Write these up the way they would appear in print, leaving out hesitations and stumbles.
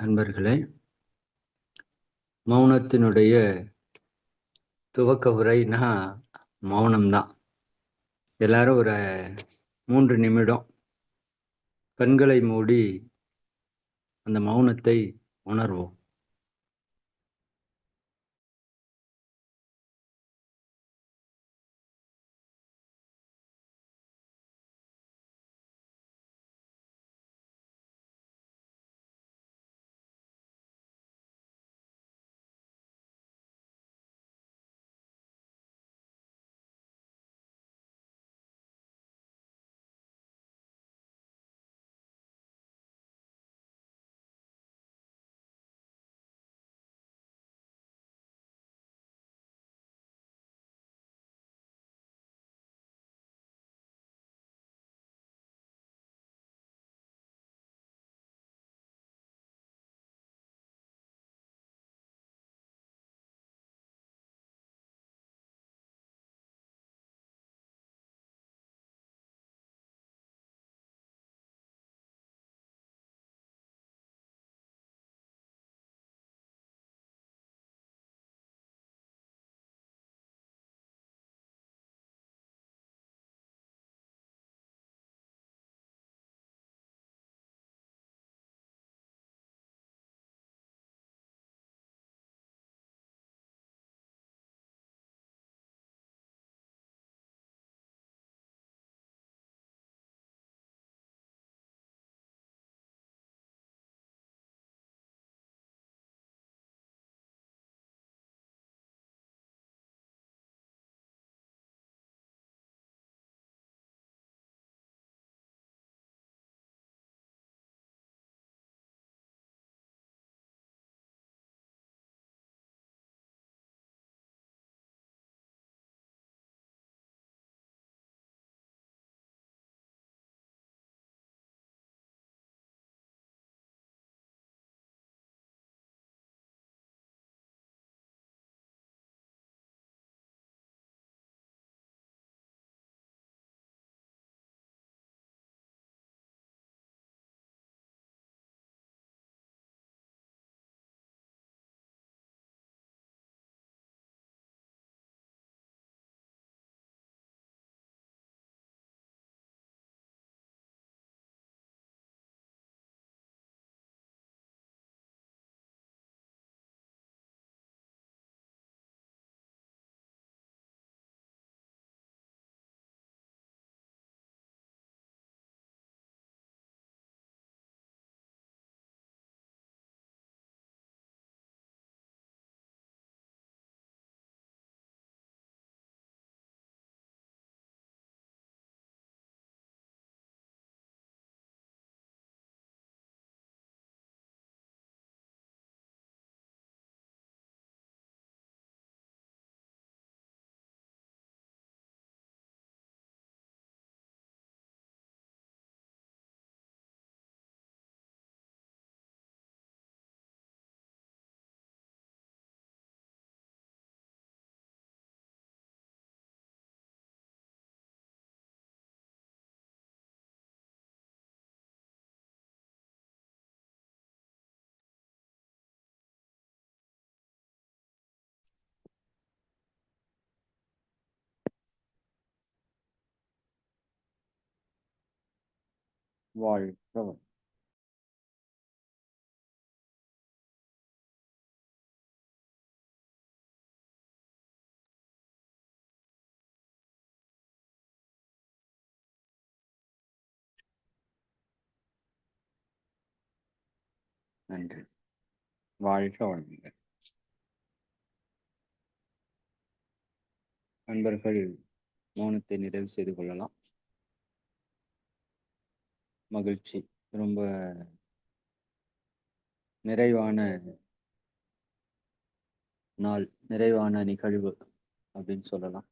நண்பர்களே, மௌனத்தினுடைய துவக்க உரைனா மௌனம்தான். எல்லாரும் ஒரு 3 நிமிடம் கண்களை மூடி அந்த மௌனத்தை உணர்வோம். வாழ்க. நன்றி. வாழ்க வளமுடன். நண்பர்கள் மௌனத்தை நிறைவு செய்து கொள்ளலாம். மகிழ்ச்சி. ரொம்ப நிறைவான நாள், நிறைவான நிகழ்வு அப்படின்னு சொல்லலாம்.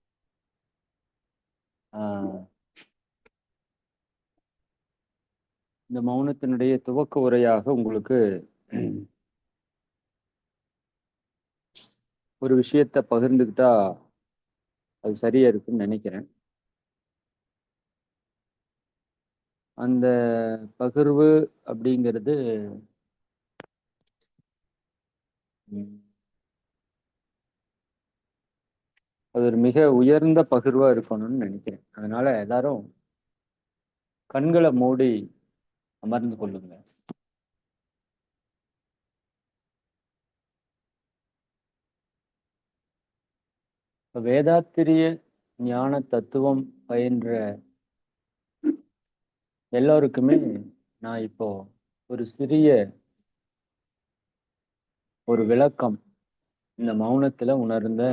இந்த மௌனத்தினுடைய துவக்க உரையாக உங்களுக்கு ஒரு விஷயத்தை பகிர்ந்துக்கிட்டா அது சரியா இருக்குன்னு நினைக்கிறேன். அந்த பகிர்வு அப்படிங்கிறது அது ஒரு மிக உயர்ந்த பகிர்வா இருக்கணும்னு நினைக்கிறேன். அதனால எல்லாரும் கண்களை மூடி அமர்ந்து கொள்ளுங்க. வேதாத்திரிய ஞான தத்துவம் பயின்ற எல்லோருக்குமே நான் இப்போ ஒரு சிறிய ஒரு விளக்கம் இந்த மௌனத்துல உணர்ந்த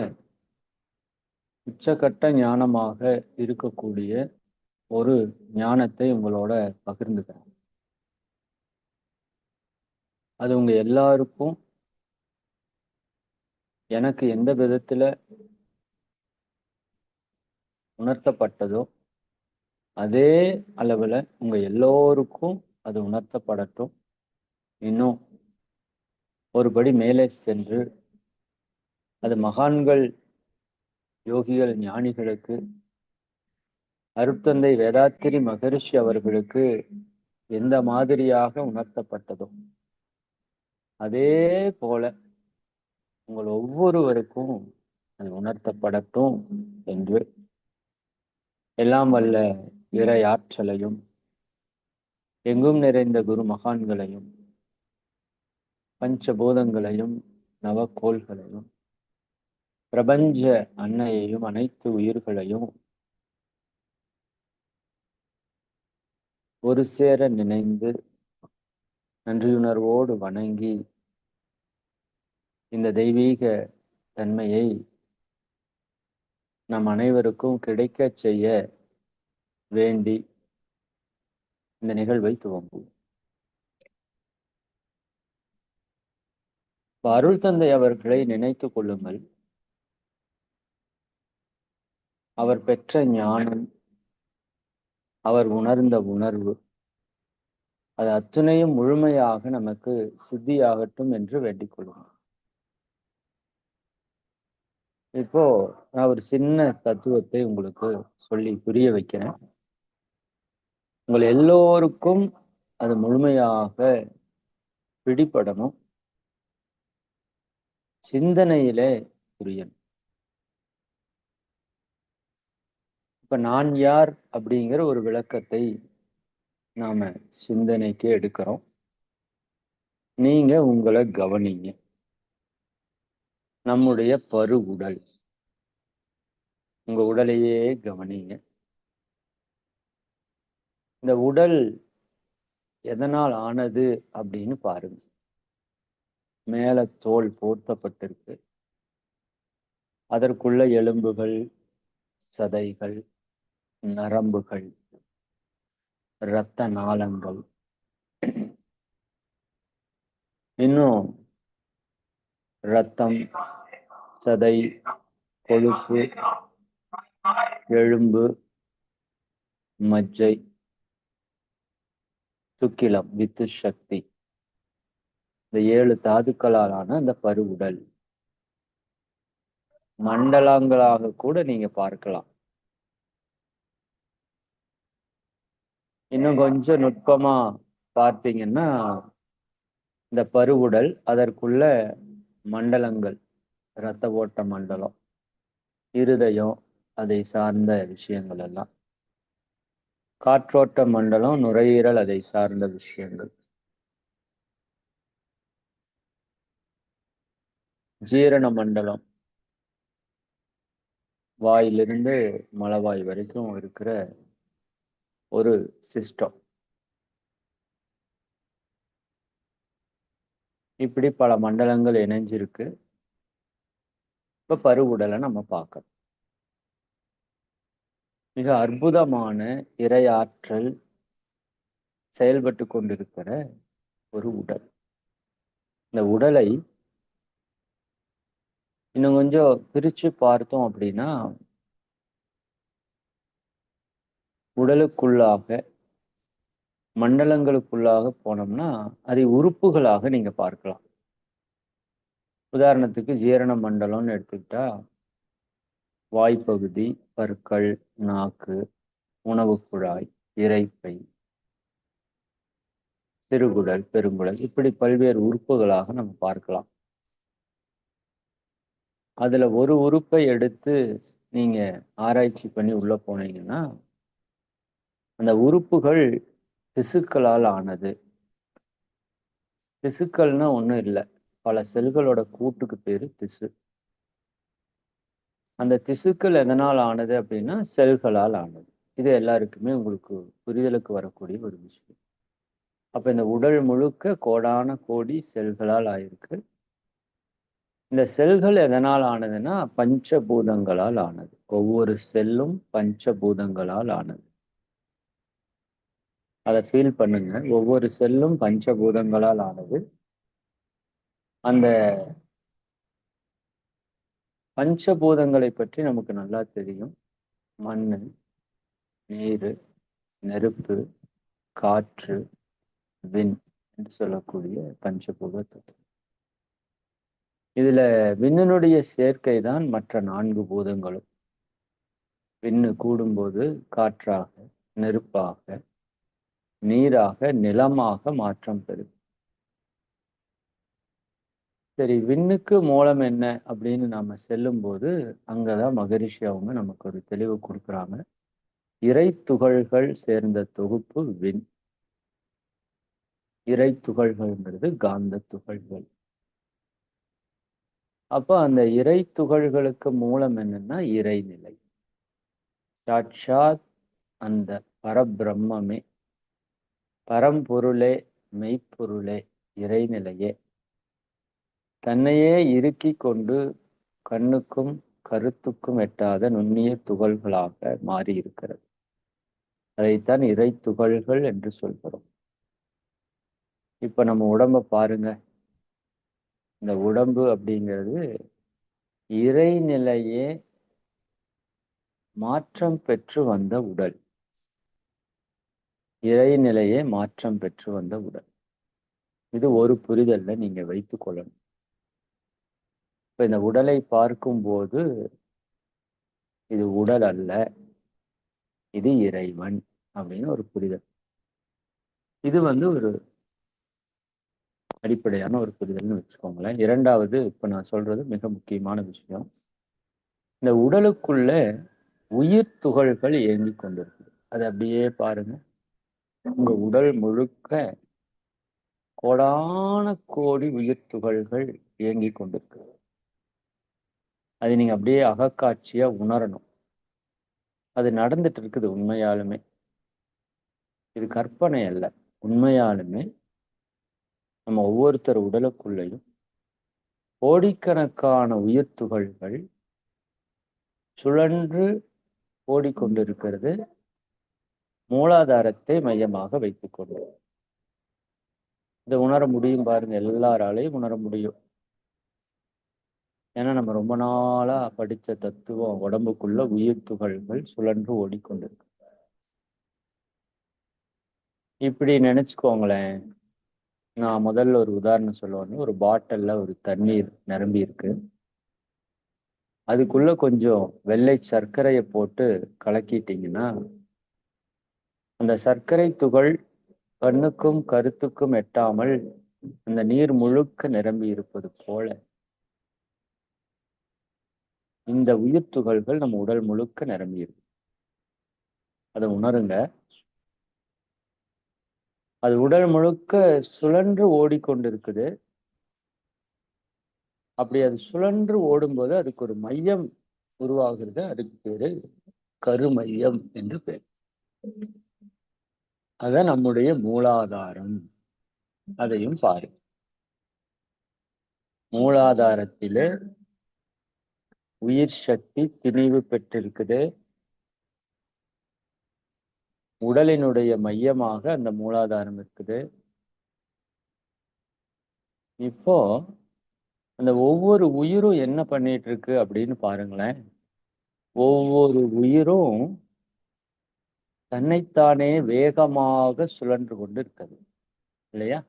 உச்சகட்ட ஞானமாக இருக்கக்கூடிய ஒரு ஞானத்தை உங்களோட பகிர்ந்துக்கிறேன். அது உங்க எல்லாருக்கும் எனக்கு எந்த விதத்துல உணர்த்தப்பட்டதோ அதே அளவுல உங்க எல்லோருக்கும் அது உணர்த்தப்படட்டும். இன்னும் ஒருபடி மேலே சென்று அது மகான்கள், யோகிகள், ஞானிகளுக்கு, அருட்தந்தை வேதாத்திரி மகரிஷி அவர்களுக்கு எந்த மாதிரியாக உணர்த்தப்பட்டதோ அதே போல உங்கள் ஒவ்வொருவருக்கும் அது உணர்த்தப்படட்டும் என்று எல்லாம் வல்ல இறையாற்றலையும் எங்கும் நிறைந்த குரு மகான்களையும் பஞ்சபூதங்களையும் நவக்கோள்களையும் பிரபஞ்ச அன்னையையும் அனைத்து உயிர்களையும் ஒரு சேர நினைந்து நன்றியுணர்வோடு வணங்கி இந்த தெய்வீக தன்மையை நம் அனைவருக்கும் கிடைக்க செய்ய வேண்டி இந்த நிகழ்வை துவங்குவோம். அருள் தந்தை அவர்களை நினைத்துக் கொள்ளுங்கள். அவர் பெற்ற ஞானம், அவர் உணர்ந்த உணர்வு, அது அத்துணையும் முழுமையாக நமக்கு சித்தியாகட்டும் என்று வேண்டிக் கொள்ளுங்கள். இப்போ நான் ஒரு சின்ன தத்துவத்தை உங்களுக்கு சொல்லி புரிய வைக்கிறேன். உங்கள் எல்லோருக்கும் அது முழுமையாக பிடிபடணும், சிந்தனையிலே புரியணும். இப்ப நான் யார் அப்படிங்கிற ஒரு விளக்கத்தை நாம சிந்தனைக்கு எடுக்கிறோம். நீங்க உங்களை கவனிங்க. நம்முடைய பரு உடல், உங்க உடலையே கவனிங்க. இந்த உடல் எதனால் ஆனது அப்படின்னு பாருங்க. மேல தோல் போர்த்தப்பட்டிருக்கு, அதற்குள்ள எலும்புகள், சதைகள், நரம்புகள், இரத்த நாளங்கள், இன்னும் இரத்தம், சதை, கொழுப்பு, எலும்பு, மஜ்ஜை, சுக்கிலம், வித்து சக்தி, இந்த 7 தாதுக்களாலான அந்த பருவுடல் மண்டலங்களாக கூட நீங்க பார்க்கலாம். இன்னும் கொஞ்சம் நுட்பமா பார்த்தீங்கன்னா இந்த பருவுடல், அதற்குள்ள மண்டலங்கள், இரத்த ஓட்ட மண்டலம், இருதயம், அதை சார்ந்த விஷயங்கள் எல்லாம், காற்றோட்ட மண்டலம், நுரையீரல், அதை சார்ந்த விஷயங்கள், ஜீரண மண்டலம், வாயிலிருந்து மலவாய் வரைக்கும் இருக்கிற ஒரு சிஸ்டம். இப்படி பல மண்டலங்கள் இணைஞ்சிருக்கு. இப்ப பருவுடலை நம்ம பார்க்கணும். மிக அற்புதமான இறையாற்றல் செயல்பட்டு கொண்டிருக்கிற ஒரு உடல். இந்த உடலை இன்னும் கொஞ்சம் பிரிச்சு பார்த்தோம் அப்படின்னா, உடலுக்குள்ளாக மண்டலங்களுக்குள்ளாக போனோம்னா அதை உறுப்புகளாக நீங்க பார்க்கலாம். உதாரணத்துக்கு ஜீரண மண்டலம்னு எடுத்துக்கிட்டா வாய்ப்பகுதி, பற்கள், நாக்கு, உணவு குழாய், இரைப்பை, சிறுகுடல், பெருங்குடல், இப்படி பல்வேறு உறுப்புகளாக நம்ம பார்க்கலாம். அதுல ஒரு உறுப்பை எடுத்து நீங்க ஆராய்ச்சி பண்ணி உள்ள போனீங்கன்னா அந்த உறுப்புகள் திசுக்களால் ஆனது. திசுக்கள்னா ஒண்ணும் இல்லை, பல செல்களோட கூட்டுக்கு பேரு திசு. அந்த திசுக்கள் எதனால் ஆனது அப்படின்னா செல்களால் ஆனது. இது எல்லாருக்குமே உங்களுக்கு புரிதலுக்கு வரக்கூடிய ஒரு விஷயம். அப்ப இந்த உடல் முழுக்க கோடான கோடி செல்களால் ஆயிருக்கு. இந்த செல்கள் எதனால் ஆனதுன்னா பஞ்சபூதங்களால் ஆனது. ஒவ்வொரு செல்லும் பஞ்சபூதங்களால் ஆனது. அதை ஃபீல் பண்ணுங்க. ஒவ்வொரு செல்லும் பஞ்சபூதங்களால் ஆனது. அந்த பஞ்சபூதங்களை பற்றி நமக்கு நல்லா தெரியும். மண்ணு, நீர், நெருப்பு, காற்று, விண் என்று சொல்லக்கூடிய பஞ்சபூத தத்துவம். இதுல விண்ணினுடைய சேர்க்கை தான் மற்ற 4 பூதங்களும். விண்ணு கூடும்போது காற்றாக, நெருப்பாக, நீராக, நிலமாக மாற்றம் பெறும். சரி, விண்ணுக்கு மூலம் என்ன அப்படின்னு நாம செல்லும் போது அங்கதான் மகரிஷி அவங்க நமக்கு ஒரு தெளிவு கொடுக்குறாங்க. இறை துகள்கள் சேர்ந்த தொகுப்பு விண். இறை துகள்கள்ங்கிறது காந்த துகள்கள். அப்ப அந்த இறை துகள்களுக்கு மூலம் என்னன்னா இறைநிலை. சாட்சாத் அந்த பரபிரம்மே, பரம்பொருளே, மெய்ப்பொருளே, இறைநிலையே தன்னையே இறுக்கி கொண்டு கண்ணுக்கும் கருத்துக்கும் எட்டாத நுண்ணிய துகள்களாக மாறி இருக்கிறது. அதைத்தான் இறை துகள்கள் என்று சொல்கிறோம். இப்ப நம்ம உடம்ப பாருங்க. இந்த உடம்பு அப்படிங்கிறது இறைநிலையே மாற்றம் பெற்று வந்த உடல். இறைநிலையே மாற்றம் பெற்று வந்த உடல். இது ஒரு புரிதல்ல நீங்க வைத்துக் கொள்ளணும். இப்ப இந்த உடலை பார்க்கும்போது இது உடல் அல்ல, இது இறைவன் அப்படின்னு ஒரு புரிதல். இது ஒரு அடிப்படையான ஒரு புரிதல்னு வச்சுக்கோங்களேன். இரண்டாவது, இப்ப நான் சொல்றது மிக முக்கியமான விஷயம். இந்த உடலுக்குள்ள உயிர் துகள்கள் இயங்கிக் கொண்டிருக்கு. அது அப்படியே பாருங்க. உங்க உடல் முழுக்க கோடான கோடி உயிர் துகள்கள் இயங்கிக் கொண்டிருக்கு. அதை நீங்க அப்படியே அகக்காட்சியா உணரணும். அது நடந்துட்டு இருக்குது உண்மையாலுமே. இது கற்பனை அல்ல. உண்மையாலுமே நம்ம ஒவ்வொருத்தர் உடலுக்குள்ளேயும் கோடிக்கணக்கான உயிர் துகள்கள் சுழன்று ஓடிக்கொண்டிருக்கிறது, மூலாதாரத்தை மையமாக வைத்துக் கொண்டு. இதை உணர முடியும் பாருங்க, எல்லாராலையும் உணர முடியும். ஏன்னா நம்ம ரொம்ப நாளா படிச்ச தத்துவம், உடம்புக்குள்ள உயிர் துகள்கள் சுழன்று ஓடிக்கொண்டிருக்கு. இப்படி நினைச்சுக்கோங்களேன். நான் முதல்ல ஒரு உதாரணம் சொல்லுவேன். ஒரு பாட்டில்ல ஒரு தண்ணீர் நிரம்பி இருக்கு. அதுக்குள்ள கொஞ்சம் வெள்ளை சர்க்கரையை போட்டு கலக்கிட்டீங்கன்னா அந்த சர்க்கரை துகள் கண்ணுக்கும் கருத்துக்கும் எட்டாமல் அந்த நீர் முழுக்க நிரம்பி இருப்பது போல இந்த உயிர் துகள்கள் நம்ம உடல் முழுக்க நிரம்பி இருக்கு. அதை உணருங்க. அது உடல் முழுக்க சுழன்று ஓடிக்கொண்டிருக்குது. அப்படி அது சுழன்று ஓடும்போது அதுக்கு ஒரு மையம் உருவாகிறது. அதுக்கு பேரு கருமையம் என்று பேர். அதான் நம்முடைய மூலாதாரம். அதையும் பாரு. மூலாதாரத்திலே உயிர் சக்தி திணிவு பெற்றிருக்குது. உடலினுடைய மையமாக அந்த மூலாதாரம் இருக்குது. இப்போ அந்த ஒவ்வொரு உயிரும் என்ன பண்ணிட்டு இருக்கு அப்படின்னு பாருங்களேன். ஒவ்வொரு உயிரும் தன்னைத்தானே வேகமாக சுழன்று கொண்டு இருக்கிறது இல்லையா?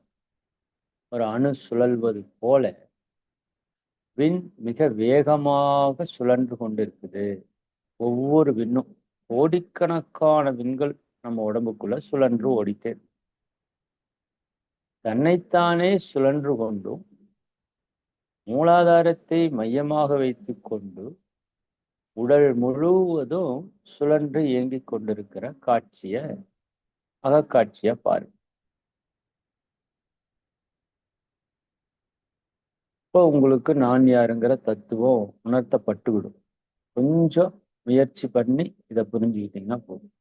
ஒரு அணு சுழல்வது போல விண் மிக வேகமாக சுழன்று கொண்டிருக்குது. ஒவ்வொரு விண்ணும் கோடிக்கணக்கான விண்கள் நம்ம உடம்புக்குள்ள சுழன்று ஓடிட்டே இருக்கு. தன்னைத்தானே சுழன்று கொண்டும் மூலாதாரத்தை மையமாக வைத்துக்கொண்டு உடல் முழுவதும் சுழன்று இயங்கிக் கொண்டிருக்கிற காட்சிய அகக்காட்சியா பாருங்க. இப்போ உங்களுக்கு நான் யாருங்கிற தத்துவம் உணர்த்தப்பட்டுவிடும். கொஞ்சம் முயற்சி பண்ணி இதை புரிஞ்சுக்கிட்டீங்கன்னா போதும்.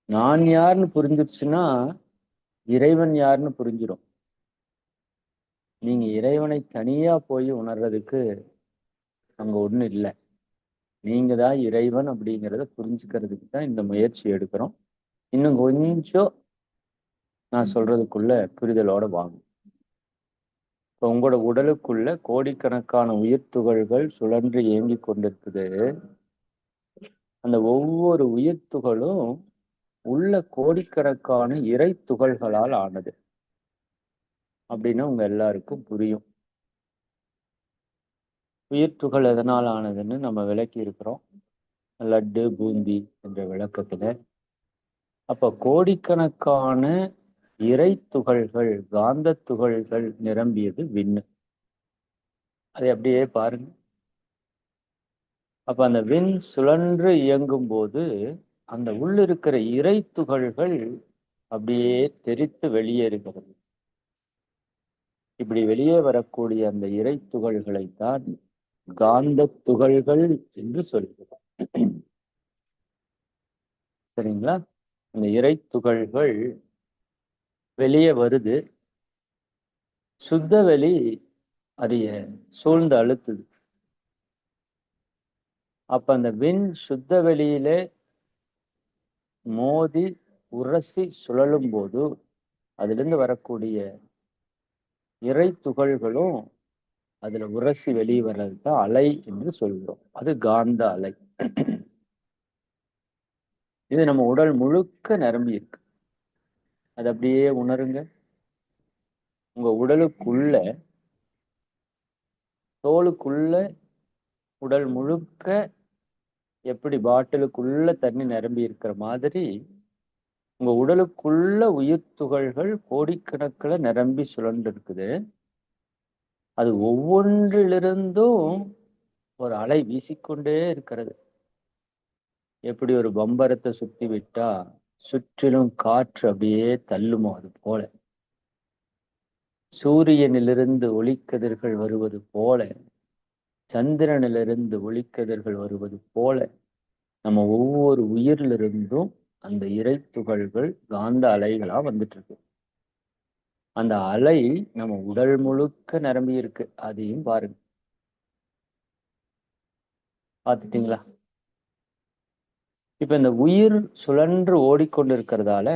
நான் யாருன்னு புரிஞ்சிருச்சுன்னா இறைவன் யாருன்னு புரிஞ்சிடும். நீங்க இறைவனை தனியா போய் உணர்றதுக்கு அங்க ஒண்ணும் இல்லை. நீங்க தான் இறைவன் அப்படிங்கிறத புரிஞ்சுக்கிறதுக்கு தான் இந்த முயற்சி எடுக்கிறோம். இன்னும் கொஞ்சம் நான் சொல்றதுக்குள்ள புரிதலோட வாங்க. இப்போ உங்களோட உடலுக்குள்ள கோடிக்கணக்கான உயிர் துகள்கள் சுழன்று இயங்கி கொண்டிருக்குது. அந்த ஒவ்வொரு உயிர் துகளும் உள்ள கோடிக்கணக்கான இறை துகள்களால் ஆனது அப்படின்னு உங்க எல்லாருக்கும் புரியும். உயிர் துகள் எதனால் ஆனதுன்னு நம்ம விளக்கி இருக்கிறோம் லட்டு பூந்தி என்ற விளக்கத்துல. அப்ப கோடிக்கணக்கான இறை துகள்கள் காந்த துகள்கள் நிரம்பியது விண்ணு. அதை அப்படியே பாருங்க. அப்ப அந்த விண் சுழன்று இயங்கும் போது அந்த உள்ளிருக்கிற இறை துகள்கள் அப்படியே தெரித்து வெளியேறுகிறது. இப்படி வெளியே வரக்கூடிய அந்த இறை துகள்களைத்தான் காந்த துகள்கள் என்று சொல்கிறோம். சரிங்களா? அந்த இறை துகள்கள் வெளியே வருது. சுத்த வெளி அதைய சூழ்ந்து அழுத்துது. அப்ப அந்த விண் சுத்த வெளியில மோதி உரசி சுழலும் போது அதிலிருந்து வரக்கூடிய இறை துகள்களும் அதுல உரசி வெளியே வர்றது தான் அலை என்று சொல்கிறோம். அது காந்த அலை. இது நம்ம உடல் முழுக்க நிரம்பி இருக்கு. அது அப்படியே உணருங்க. உங்க உடலுக்குள்ள தோலுக்குள்ள உடல் முழுக்க எப்படி பாட்டிலுக்குள்ள தண்ணி நிரம்பி இருக்கிற மாதிரி உங்க உடலுக்குள்ள உயிர் துகள்கள் கோடிக்கணக்கில் நிரம்பி சுழன்று இருக்குது. அது ஒவ்வொன்றிலிருந்தும் ஒரு அலை வீசிக்கொண்டே இருக்கிறது. எப்படி ஒரு பம்பரத்தை சுத்தி விட்டா சுற்றிலும் காற்று அப்படியே தள்ளுமோ அது போல, சூரியனிலிருந்து ஒளிக்கதிர்கள் வருவது போல, சந்திரனிலிருந்து ஒளிக்கதிர்கள் வருவது போல நம்ம ஒவ்வொரு உயிரிலிருந்தும் அந்த இறை துகள்கள் காந்த அலைகளா வந்துட்டு இருக்கு. அந்த அலை நம்ம உடல் முழுக்க நிரம்பி இருக்கு. அதையும் பாருங்க. பார்த்துட்டீங்களா? இப்ப இந்த உயிர் சுழன்று ஓடிக்கொண்டிருக்கிறதால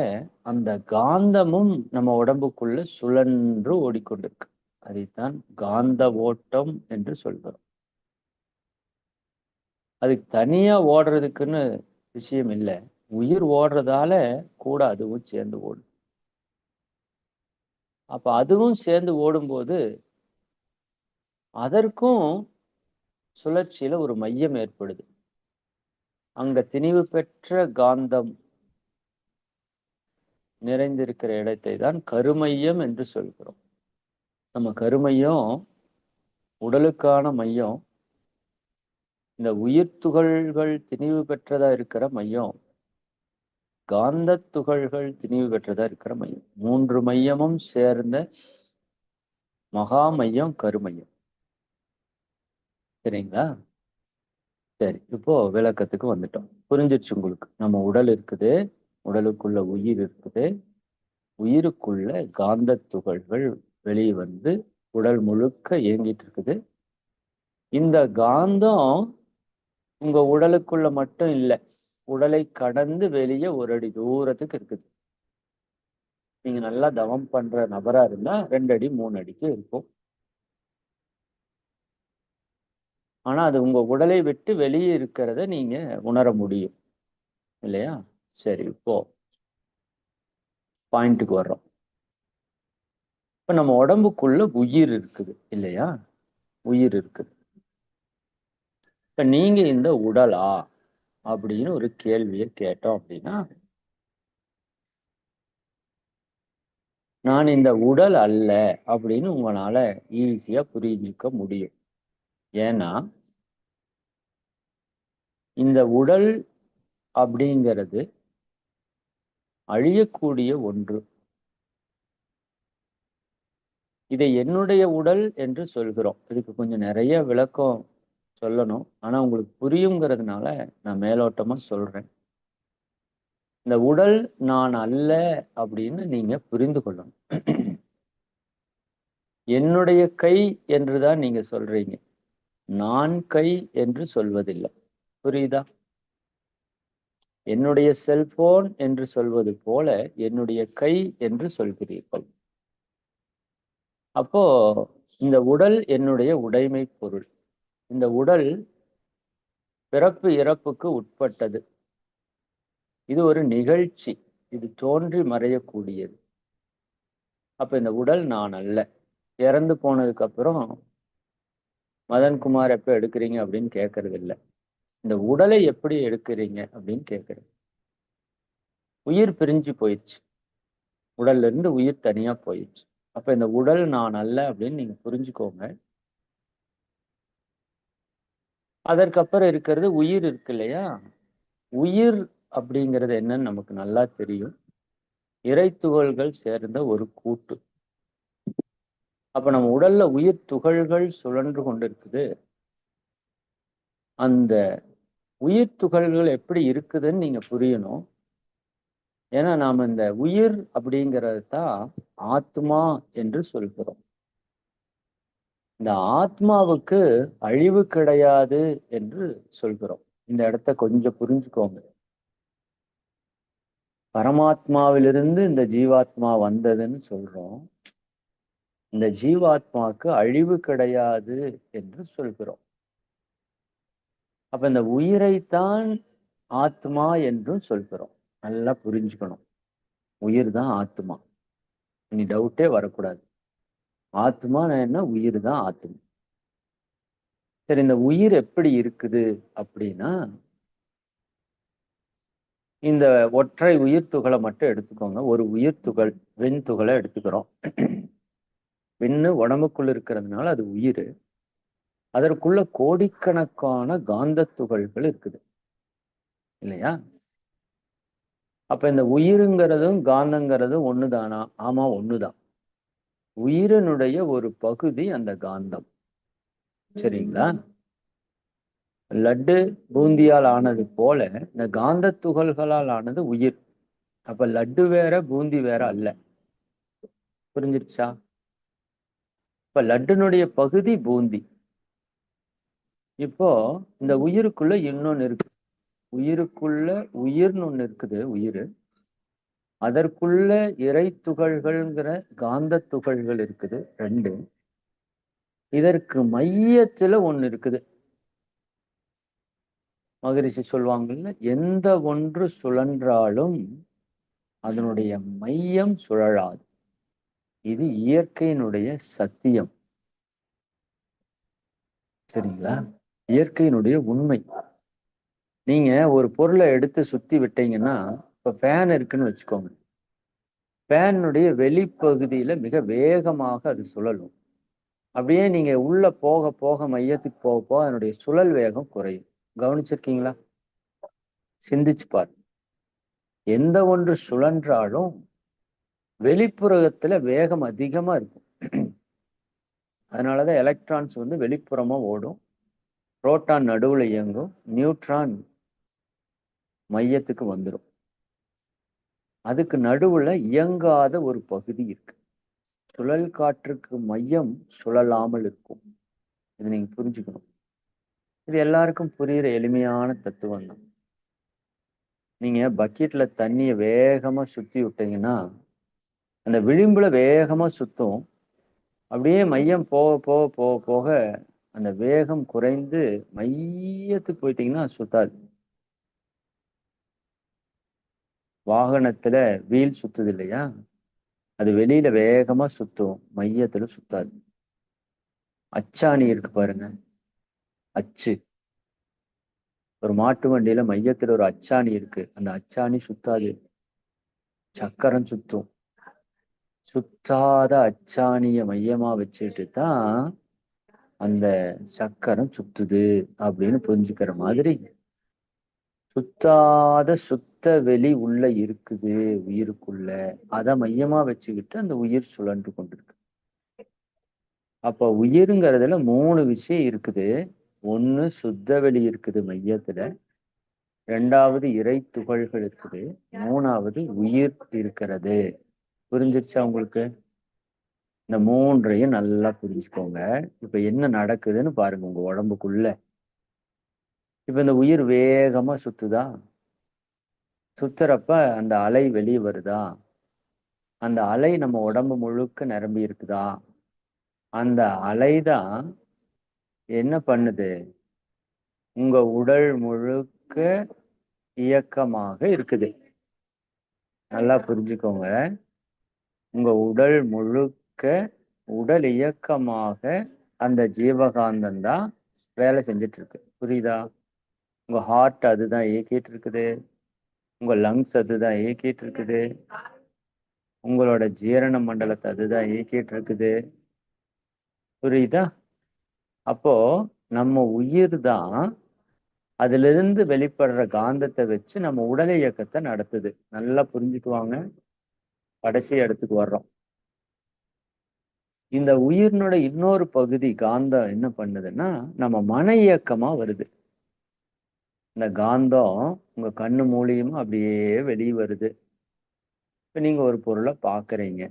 அந்த காந்தமும் நம்ம உடம்புக்குள்ள சுழன்று ஓடிக்கொண்டிருக்கு. அதைத்தான் காந்த ஓட்டம் என்று சொல்கிறோம். அதுக்கு தனியா ஓடுறதுக்குன்னு விஷயம் இல்லை. உயிர் ஓடுறதால கூட அதுவும் சேர்ந்து ஓடும். அப்ப அதுவும் சேர்ந்து ஓடும்போது அதற்கும் சுழற்சியில ஒரு மையம் ஏற்படுது. அங்க திணிவு பெற்ற காந்தம் நிறைந்திருக்கிற இடத்தை தான் கருமையம் என்று சொல்கிறோம். நம்ம கருமையம் உடலுக்கான மையம். இந்த உயிர் துகள்கள் திணிவு பெற்றதா இருக்கிற மையம், காந்த துகள்கள் திணிவு பெற்றதா இருக்கிற மையம். 3 மையமும் சேர்ந்த மகா மையம் கருமையம். சரிங்களா? சரி, இப்போ விளக்கத்துக்கு வந்துட்டோம். புரிஞ்சிருச்சு உங்களுக்கு? நம்ம உடல் இருக்குது, உடலுக்குள்ள உயிர் இருக்குது, உயிருக்குள்ள காந்த துகள்கள் வெளியே வந்து உடல் முழுக்க இயங்கிட்டு இருக்குது. இந்த காந்தம் உங்க உடலுக்குள்ள மட்டும் இல்லை, உடலை கடந்து வெளியே 1 அடி தூரத்துக்கு இருக்குது. நீங்க நல்லா தவம் பண்ற நபரா இருந்தா 2 அடி 3 அடிக்கு இருக்கும். ஆனா அது உங்க உடலை விட்டு வெளியே இருக்கிறத நீங்க உணர முடியும் இல்லையா? சரி, இப்போ பாயிண்ட்டுக்கு வர்றோம். இப்ப நம்ம உடம்புக்குள்ள உயிர் இருக்குது இல்லையா? உயிர் இருக்குது. இப்ப நீங்க இந்த உடலா அப்படின்னு ஒரு கேள்வியை கேட்டோம் அப்படின்னா நான் இந்த உடல் அல்ல அப்படின்னு உங்களால ஈஸியா புரிஞ்சிக்க முடியும். ஏன்னா இந்த உடல் அப்படிங்கிறது அழியக்கூடிய ஒன்று. இதை என்னுடைய உடல் என்று சொல்கிறோம். இதுக்கு கொஞ்சம் நிறைய விளக்கம் சொல்லணும். ஆனா உங்களுக்கு புரியுங்கிறதுனால நான் மேலோட்டமா சொல்றேன். இந்த உடல் நான் அல்ல அப்படின்னு நீங்க புரிந்து கொள்ளணும். என்னுடைய கை என்றுதான் நீங்க சொல்றீங்க. நான் கை என்று சொல்வதில்லை. புரியுதா? என்னுடைய செல்போன் என்று சொல்வது போல என்னுடைய கை என்று சொல்கிறீர்கள். அப்போ இந்த உடல் என்னுடைய உடைமை பொருள். இந்த உடல் பிறப்பு இறப்புக்கு உட்பட்டது. இது ஒரு நிகழ்ச்சி. இது தோன்றி மறையக்கூடியது. அப்ப இந்த உடல் நான் அல்ல. இறந்து போனதுக்கு அப்புறம் மதன்குமார் எப்ப எடுக்கிறீங்க அப்படின்னு கேட்கறது இல்லை. இந்த உடலை எப்படி எடுக்கிறீங்க அப்படின்னு கேட்கறது. உயிர் பிரிஞ்சு போயிடுச்சு. உடல்ல இருந்து உயிர் தனியா போயிடுச்சு. அப்ப இந்த உடல் நான் அல்ல அப்படின்னு நீங்க புரிஞ்சுக்கோங்க. அதற்கப்புறம் இருக்கிறது உயிர் இருக்கு இல்லையா? உயிர் அப்படிங்கிறது என்னன்னு நமக்கு நல்லா தெரியும். இறை துகள்கள் சேர்ந்த ஒரு கூட்டு. அப்ப நம்ம உடல்ல உயிர் துகள்கள் சுழன்று கொண்டு இருக்குது. அந்த உயிர் துகள்கள் எப்படி இருக்குதுன்னு நீங்க புரியணும். ஏன்னா நாம இந்த உயிர் அப்படிங்கிறது தான் ஆத்மா என்று சொல்கிறோம். இந்த ஆத்மாவுக்கு அழிவு கிடையாது என்று சொல்கிறோம். இந்த இடத்த கொஞ்சம் புரிஞ்சுக்கோங்க. பரமாத்மாவிலிருந்து இந்த ஜீவாத்மா வந்ததுன்னு சொல்றோம். இந்த ஜீவாத்மாவுக்கு அழிவு கிடையாது என்று சொல்கிறோம். அப்ப இந்த உயிரைத்தான் ஆத்மா என்றும் சொல்கிறோம். நல்லா புரிஞ்சுக்கணும். உயிர் தான் ஆத்மா. இனி டவுட்டே வரக்கூடாது. ஆத்மா என்ன? உயிர் தான் ஆத்மா. சரி, இந்த உயிர் எப்படி இருக்குது அப்படின்னா, இந்த ஒற்றை உயிர் துகளை மட்டும் எடுத்துக்கோங்க. ஒரு உயிர் துகள், விண் துகளை எடுத்துக்கிறோம். விண்ணு உடம்புக்குள்ள இருக்கிறதுனால அது உயிர். அதற்குள்ள கோடிக்கணக்கான காந்த துகள்கள் இருக்குது இல்லையா? அப்ப இந்த உயிருங்கிறதும் காந்தங்கிறதும் ஒண்ணுதானா? ஆமா, ஒண்ணுதான். உயிரினுடைய ஒரு பகுதி அந்த காந்தம். சரிங்களா? லட்டு பூந்தியால் ஆனது போல இந்த காந்த துகள்களால் ஆனது உயிர். அப்ப லட்டு வேற பூந்தி வேற அல்ல. புரிஞ்சிருச்சா? இப்ப லட்டுனுடைய பகுதி பூந்தி. இப்போ இந்த உயிருக்குள்ள இன்னொன்னு இருக்கு. உயிருக்குள்ள உயிர்னு ஒண்ணு இருக்குது. உயிர். அதற்குள்ள இறை துகள்கள்ங்கிற காந்த துகள்கள் இருக்குது 2. இதற்கு மையத்துல ஒண்ணு இருக்குது. மகரிஷி சொல்லுவாங்கல்ல, எந்த ஒன்று சுழன்றாலும் அதனுடைய மையம் சுழலாது. இது இயற்கையினுடைய சத்தியம். சரிங்களா? இயற்கையினுடைய உண்மை. நீங்க ஒரு பொருளை எடுத்து சுத்தி விட்டீங்கன்னா, இப்ப ஃபேன் இருக்குன்னு வச்சுக்கோங்க. ஃபேனுடைய வெளிப்பகுதியில மிக வேகமாக அது சுழலும். அப்படியே நீங்க உள்ள போக போக மையத்துக்கு போக போக அதனுடைய சுழல் வேகம் குறையும். கவனிச்சிருக்கீங்களா? சிந்திச்சு பாரு. எந்த ஒன்று சுழன்றாலும் வெளிப்புறத்துல வேகம் அதிகமா இருக்கும். அதனாலதான் எலக்ட்ரான்ஸ் வெளிப்புறமா ஓடும். புரோட்டான் நடுவுல இயங்கும். நியூட்ரான் மையத்துக்கு வந்துடும். அதுக்கு நடுவுல இயங்காத ஒரு பகுதி இருக்கு. சுழல் காற்றுக்கு மையம் சுழலாமல் இருக்கும். இதை நீங்க புரிஞ்சுக்கணும். இது எல்லாருக்கும் புரியுற எளிமையான தத்துவம் தான். நீங்க பக்கெட்ல தண்ணிய வேகமா சுத்தி விட்டீங்கன்னா அந்த விளிம்புல வேகமா சுத்தும். அப்படியே மையம் போக போக போக போக அந்த வேகம் குறைந்து மையத்துக்கு போயிட்டீங்கன்னா சுத்தாது. வாகனத்துல வீல் சுத்துது இல்லையா? அது வெளியில வேகமா சுத்தும், மையத்துல சுத்தாது. அச்சாணி இருக்கு பாருங்க, அச்சு. ஒரு மாட்டு வண்டியில மையத்துல ஒரு அச்சாணி இருக்கு. அந்த அச்சாணி சுத்தாது, சக்கரம் சுத்தும். சுத்தாத அச்சாணிய மையமா வச்சுட்டு தான் அந்த சக்கரம் சுத்துது அப்படின்னு புரிஞ்சுக்கிற மாதிரி, சுத்தாத சுத்த வெளி உள்ள இருக்குது உயிருக்குள்ள. அதை மையமா வச்சுக்கிட்டு அந்த உயிர் சுழன்று கொண்டிருக்கு. அப்ப உயிருங்கிறதுல 3 விஷயம் இருக்குது. ஒண்ணு சுத்த வெளி இருக்குது மையத்துல, 2வது இறை துகள்கள் இருக்குது, 3வது உயிர் இருக்கிறது. புரிஞ்சிருச்சா உங்களுக்கு? இந்த 3ஐயும் நல்லா புரிஞ்சுக்கோங்க. இப்ப என்ன நடக்குதுன்னு பாருங்க உங்க உடம்புக்குள்ள. இப்ப இந்த உயிர் வேகமா சுத்துதா? சுத்துறப்ப அந்த அலை வெளியே வருதா? அந்த அலை நம்ம உடம்பு முழுக்க நிரம்பி இருக்குதா? அந்த அலைதான் என்ன பண்ணுது? உங்க உடல் முழுக்க இயக்கமாக இருக்குது. நல்லா புரிஞ்சுக்கோங்க. உங்க உடல் முழுக்க உடல் இயக்கமாக அந்த ஜீவகாந்தம் தான் வேலை செஞ்சுட்டு இருக்கு. புரியுதா? உங்க ஹார்ட் அதுதான் இயக்கிட்டு இருக்குது, உங்க லங்ஸ் அதுதான் இயக்கிட்டு இருக்குது, உங்களோட ஜீரண மண்டலத்தை அதுதான் இயக்கிட்டு இருக்குது. புரியுதா? அப்போ நம்ம உயிர் தான் அதுல இருந்து வெளிப்படுற காந்தத்தை வச்சு நம்ம உடல் இயக்கத்தை நடத்துது. நல்லா புரிஞ்சுக்குவாங்க. கடைசி இடத்துக்கு வர்றோம். இந்த உயிரினோட இன்னொரு பகுதி காந்தம் என்ன பண்ணுதுன்னா, நம்ம மன இயக்கமா வருது. இந்த காந்தம் உங்க கண்ணு மூலியமா அப்படியே வெளியே வருது. இப்ப நீங்க ஒரு பொருளை பாக்குறீங்க,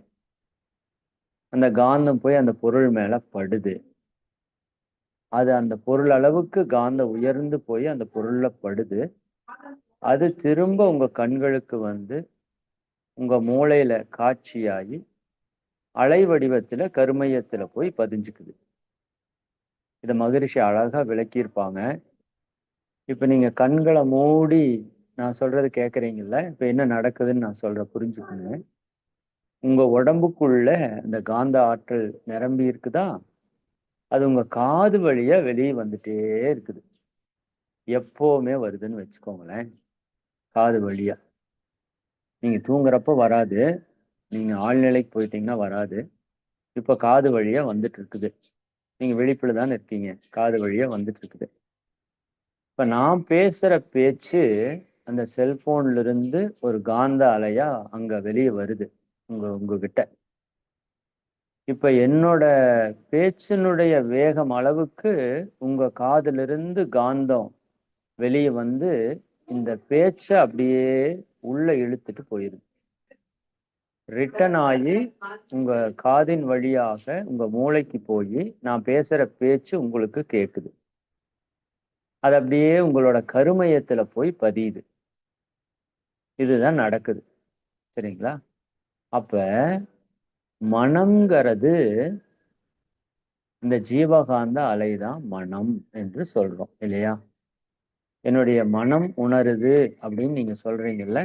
அந்த காந்தம் போய் அந்த பொருள் மேல படுது. அது அந்த பொருள் அளவுக்கு காந்தம் உயர்ந்து போய் அந்த பொருள்ல படுது. அது திரும்ப உங்க கண்களுக்கு வந்து உங்க மூளையில காட்சியாகி அலை வடிவத்துல கருமையத்துல போய் பதிஞ்சுக்குது. இத மகரிஷி அழகா விளக்கியிருப்பாங்க. இப்ப நீங்க கண்களை மூடி நான் சொல்றது கேக்குறீங்கல்ல? இப்ப என்ன நடக்குதுன்னு நான் சொல்றேன், புரிஞ்சுக்கோங்க. உங்க உடம்புக்குள்ள இந்த காந்த ஆற்றல் நிரம்பி இருக்குதா? அது உங்க காது வழியா வெளியே வந்துட்டே இருக்குது. எப்பவுமே வருதுன்னு வச்சுக்கோங்களேன். காது வழியா. நீங்க தூங்குறப்ப வராது. நீங்க ஆழ்நிலைக்கு போயிட்டீங்கன்னா வராது. இப்ப காது வழியா வந்துட்டு இருக்குது. நீங்க விழிப்புல தானே இருக்கீங்க. காது வழியா வந்துட்டு இருக்குது. இப்ப நான் பேசுற பேச்சு அந்த செல்போன்ல இருந்து ஒரு காந்த அலையா அங்க வெளியே வருது உங்ககிட்ட. இப்ப என்னோட பேச்சினுடைய வேகம் அளவுக்கு உங்க காதிலிருந்து காந்தம் வெளியே வந்து இந்த பேச்ச அப்படியே உள்ள இழுத்துட்டு போயிருது. ரிட்டர்ன் ஆகி உங்க காதின் வழியாக உங்க மூளைக்கு போய் நான் பேசுற பேச்சு உங்களுக்கு கேக்குது. அது அப்படியே உங்களோட கருமையத்துல போய் பதியுது. இதுதான் நடக்குது. சரிங்களா? அப்ப மனம்ங்கிறது இந்த ஜீவகாந்த அலைதான் மனம் என்று சொல்றோம் இல்லையா? என்னுடைய மனம் உணருது அப்படின்னு நீங்க சொல்றீங்கல்ல,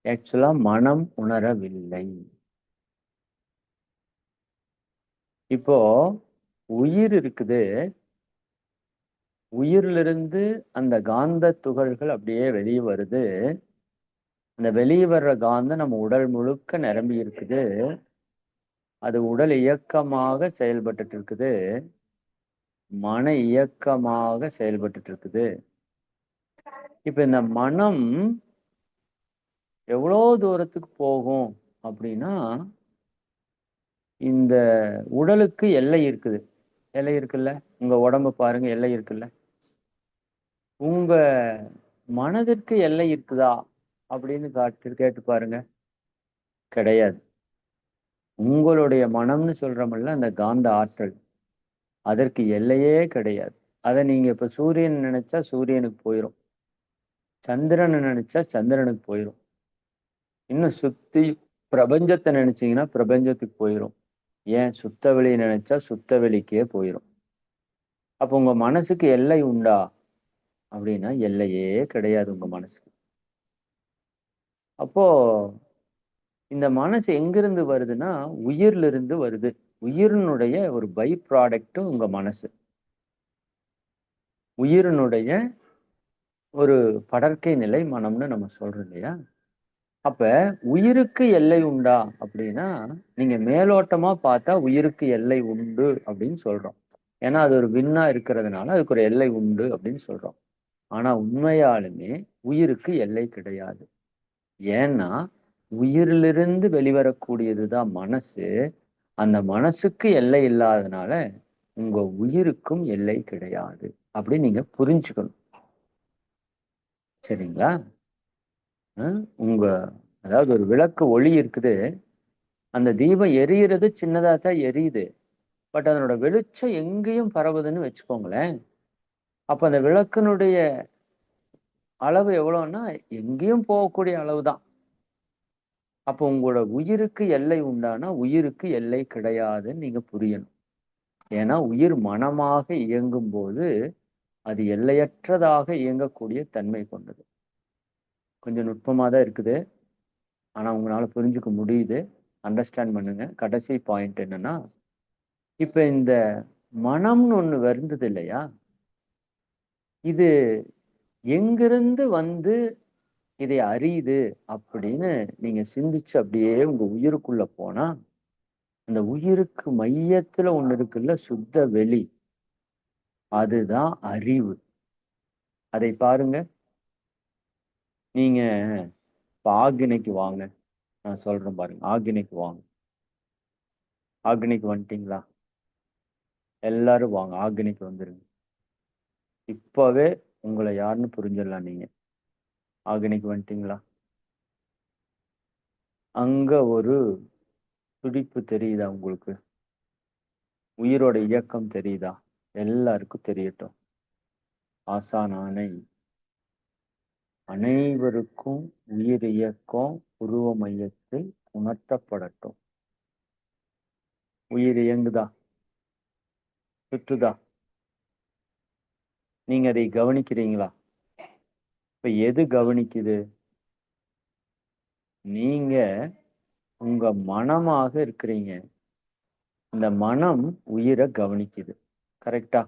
ஆக்சுவலா மனம் உணரவில்லை. இப்போ உயிர் இருக்குது. உயிரிலிருந்து அந்த காந்த துகள்கள் அப்படியே வெளியே வருது. அந்த வெளியே வர்ற காந்தம் நம்ம உடல் முழுக்க நிரம்பி இருக்குது. அது உடல் இயக்கமாக செயல்பட்டுட்டு இருக்குது. மன இயக்கமாக செயல்பட்டுட்டு இருக்குது. இப்ப இந்த மனம் எவ்வளோ தூரத்துக்கு போகும் அப்படின்னா, இந்த உடலுக்கு எல்லை இருக்குது. எல்லை இருக்குல்ல? உங்க உடம்ப பாருங்க, எல்லை இருக்குல்ல? உங்க மனதிற்கு எல்லை இருக்குதா அப்படின்னு கேட்டு பாருங்க. கிடையாது. உங்களுடைய மனம்னு சொல்றோம்ல, அந்த காந்த ஆற்றல், அதற்கு எல்லையே கிடையாது. அதை நீங்க இப்ப சூரியன் நினைச்சா சூரியனுக்கு போயிரும், சந்திரனை நினைச்சா சந்திரனுக்கு போயிரும், இன்னும் சுத்தி பிரபஞ்சத்தை நினைச்சீங்கன்னா பிரபஞ்சத்துக்கு போயிரும். ஏன் சுத்த வெளி நினைச்சா சுத்த வெளிக்கே போயிரும். அப்ப உங்க மனசுக்கு எல்லை உண்டா அப்படின்னா எல்லையே கிடையாது உங்க மனசுக்கு. அப்போ இந்த மனசு எங்கிருந்து வருதுன்னா உயிர்ல இருந்து வருது. உயிரினுடைய ஒரு பை ப்ராடக்ட் உங்க மனசு. உயிரினுடைய ஒரு படர்க்கை நிலை மனம்னு நம்ம சொல்றோம் இல்லையா? அப்ப உயிருக்கு எல்லை உண்டா அப்படின்னா, நீங்க மேலோட்டமா பார்த்தா உயிருக்கு எல்லை உண்டு அப்படின்னு சொல்றோம். ஏன்னா அது ஒரு விண்ணா இருக்கிறதுனால அதுக்கு ஒரு எல்லை உண்டு அப்படின்னு சொல்றோம். ஆனா உண்மையாலுமே உயிருக்கு எல்லை கிடையாது. ஏன்னா உயிரிலிருந்து வெளிவரக்கூடியதுதான் மனசு. அந்த மனசுக்கு எல்லை இல்லாதனால உங்க உயிருக்கும் எல்லை கிடையாது. அப்படி நீங்க புரிஞ்சுக்கணும். சரிங்களா? உங்க அதாவது ஒரு விளக்கு ஒளி இருக்குது. அந்த தீபம் எரியிறது சின்னதா தான் எரியுது. பட் அதனோட வெளிச்சம் எங்கேயும் பரவுதுன்னு வச்சுக்கோங்களேன். அப்ப அந்த விளக்கினுடைய அளவு எவ்வளவுன்னா, எங்கேயும் போகக்கூடிய அளவுதான். அப்போ உங்களோட உயிருக்கு எல்லை உண்டானா, உயிருக்கு எல்லை கிடையாதுன்னு நீங்க புரியணும். ஏன்னா உயிர் மனமாக இயங்கும்போது, அது எல்லையற்றதாக இயங்கக்கூடிய தன்மை கொண்டது. கொஞ்சம் நுட்பமா தான் இருக்குது. ஆனா உங்களால புரிஞ்சுக்க முடியுது. அண்டர்ஸ்டாண்ட் பண்ணுங்க. கடைசி பாயிண்ட் என்னன்னா, இப்ப இந்த மனம்னு ஒண்ணு வருந்தது இல்லையா? இது எங்கிருந்து வந்து இதை அறியுது அப்படின்னு நீங்க சிந்திச்சு அப்படியே உங்க உயிருக்குள்ள போனா, அந்த உயிருக்கு மையத்துல ஒண்ணு இருக்குல்ல, சுத்த வெளி. அதுதான் அறிவு. அதை பாருங்க. நீங்க இப்ப ஆக்கினைக்கு வாங்க. நான் சொல்றேன் பாருங்க. ஆக்கினைக்கு வாங்க. ஆக்கினைக்கு வந்துட்டீங்களா? எல்லாரும் வாங்க. ஆக்கினைக்கு வந்துருங்க. இப்பவே உங்களை யாருன்னு புரிஞ்சிடலாம் நீங்க. ஆக்கினைக்கு வந்துட்டீங்களா? அங்க ஒரு துடிப்பு தெரியுதா உங்களுக்கு? உயிரோட இயக்கம் தெரியுதா? எல்லாருக்கும் தெரியட்டும். ஆசான் ஆணை. அனைவருக்கும் உயிர் இயக்கம் உருவ மையத்தில் உணர்த்தப்படட்டும். உயிர் இயங்குதா? சுற்றுதா? நீங்க அதை கவனிக்கிறீங்களா? இப்ப எது கவனிக்குது? நீங்க உங்க மனமாக இருக்கிறீங்க. இந்த மனம் உயிரை கவனிக்குது. கரெக்டா?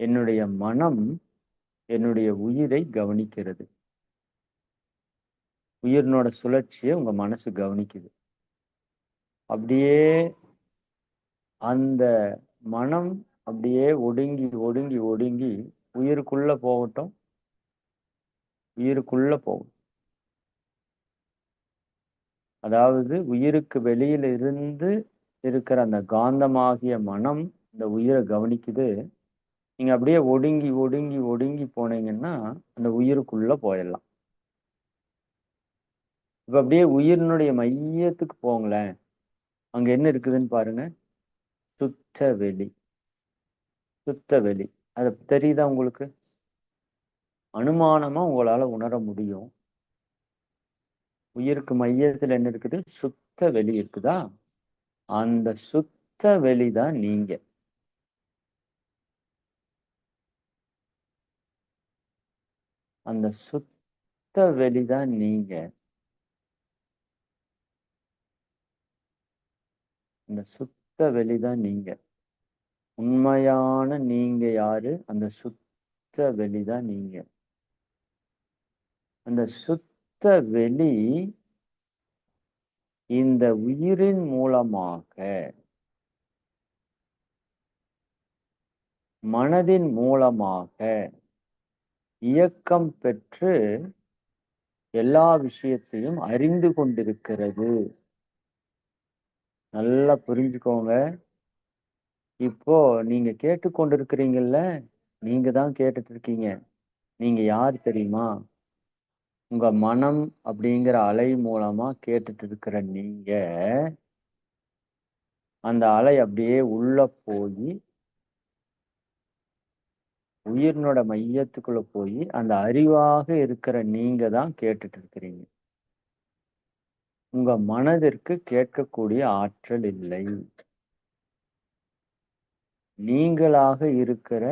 என்னுடைய மனம் என்னுடைய உயிரை கவனிக்கிறது. உயிரினோட சுழற்சியை உங்க மனசு கவனிக்குது. அப்படியே அந்த மனம் அப்படியே ஒடுங்கி ஒடுங்கி ஒடுங்கி உயிருக்குள்ள போகட்டும். உயிருக்குள்ள போகும். அதாவது உயிருக்கு வெளியில இருந்து இருக்கிற அந்த காந்தமாகிய மனம் இந்த உயிரை கவனிக்குது. நீங்க அப்படியே ஒடுங்கி ஒடுங்கி ஒடுங்கி போனீங்கன்னா அந்த உயிருக்குள்ள போயிடலாம். இப்ப அப்படியே உயிரினுடைய மையத்துக்கு போங்களேன். அங்க என்ன இருக்குதுன்னு பாருங்க. சுத்த வெளி. சுத்த வெளி. அது தெரியுதா உங்களுக்கு? அனுமானமா உங்களால உணர முடியும். உயிருக்கு மையத்துல என்ன இருக்குது? சுத்த வெளி இருக்குதா? அந்த சுத்த வெளிதான் நீங்க. அந்த சுத்த வெளிதான் நீங்க. அந்த சுத்த வெளிதான் நீங்க. உண்மையான நீங்க யாரு? அந்த சுத்த வெளிதான் நீங்க. அந்த சுத்த வெளி இந்த உயிரின் மூலமாக, மனதின் மூலமாக இயக்கம் பெற்று எல்லா விஷயத்தையும் அறிந்து கொண்டிருக்கிறது. நல்லா புரிஞ்சுக்கோங்க. இப்போ நீங்க கேட்டுக்கொண்டிருக்கிறீங்கல்ல, நீங்க தான் கேட்டுட்டு இருக்கீங்க. நீங்க யார் தெரியுமா? உங்க மனம் அப்படிங்கிற அலை மூலமா கேட்டுட்டு இருக்கிற நீங்க, அந்த அலை அப்படியே உள்ள போய் உயிரினோட மையத்துக்குள்ள போய் அந்த அறிவாக இருக்கிற நீங்க தான் கேட்டுட்டு இருக்கிறீங்க. உங்க மனதிற்கு கேட்கக்கூடிய ஆற்றல் இல்லை. நீங்களாக இருக்கிற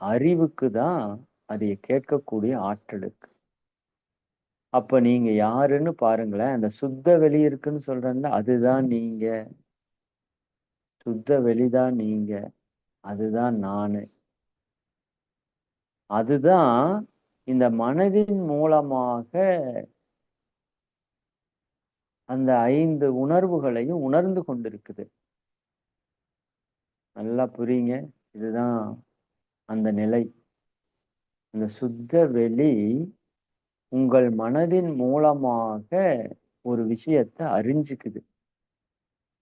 அறிவுக்கு தான் அதை கேட்கக்கூடிய ஆற்றல் இருக்கு. அப்ப நீங்க யாருன்னு பாருங்களேன். அந்த சுத்த வெளி இருக்குன்னு சொல்றேன்ல, அதுதான் நீங்க. சுத்த வெளிதான் நீங்க. அதுதான் நானு. அதுதான் இந்த மனதின் மூலமாக அந்த 5 உணர்வுகளையும் உணர்ந்து கொண்டிருக்குது. நல்லா புரியுங்க. இதுதான் அந்த நிலை. அந்த சுத்த வெளி உங்கள் மனதின் மூலமாக ஒரு விஷயத்த அறிஞ்சுக்குது.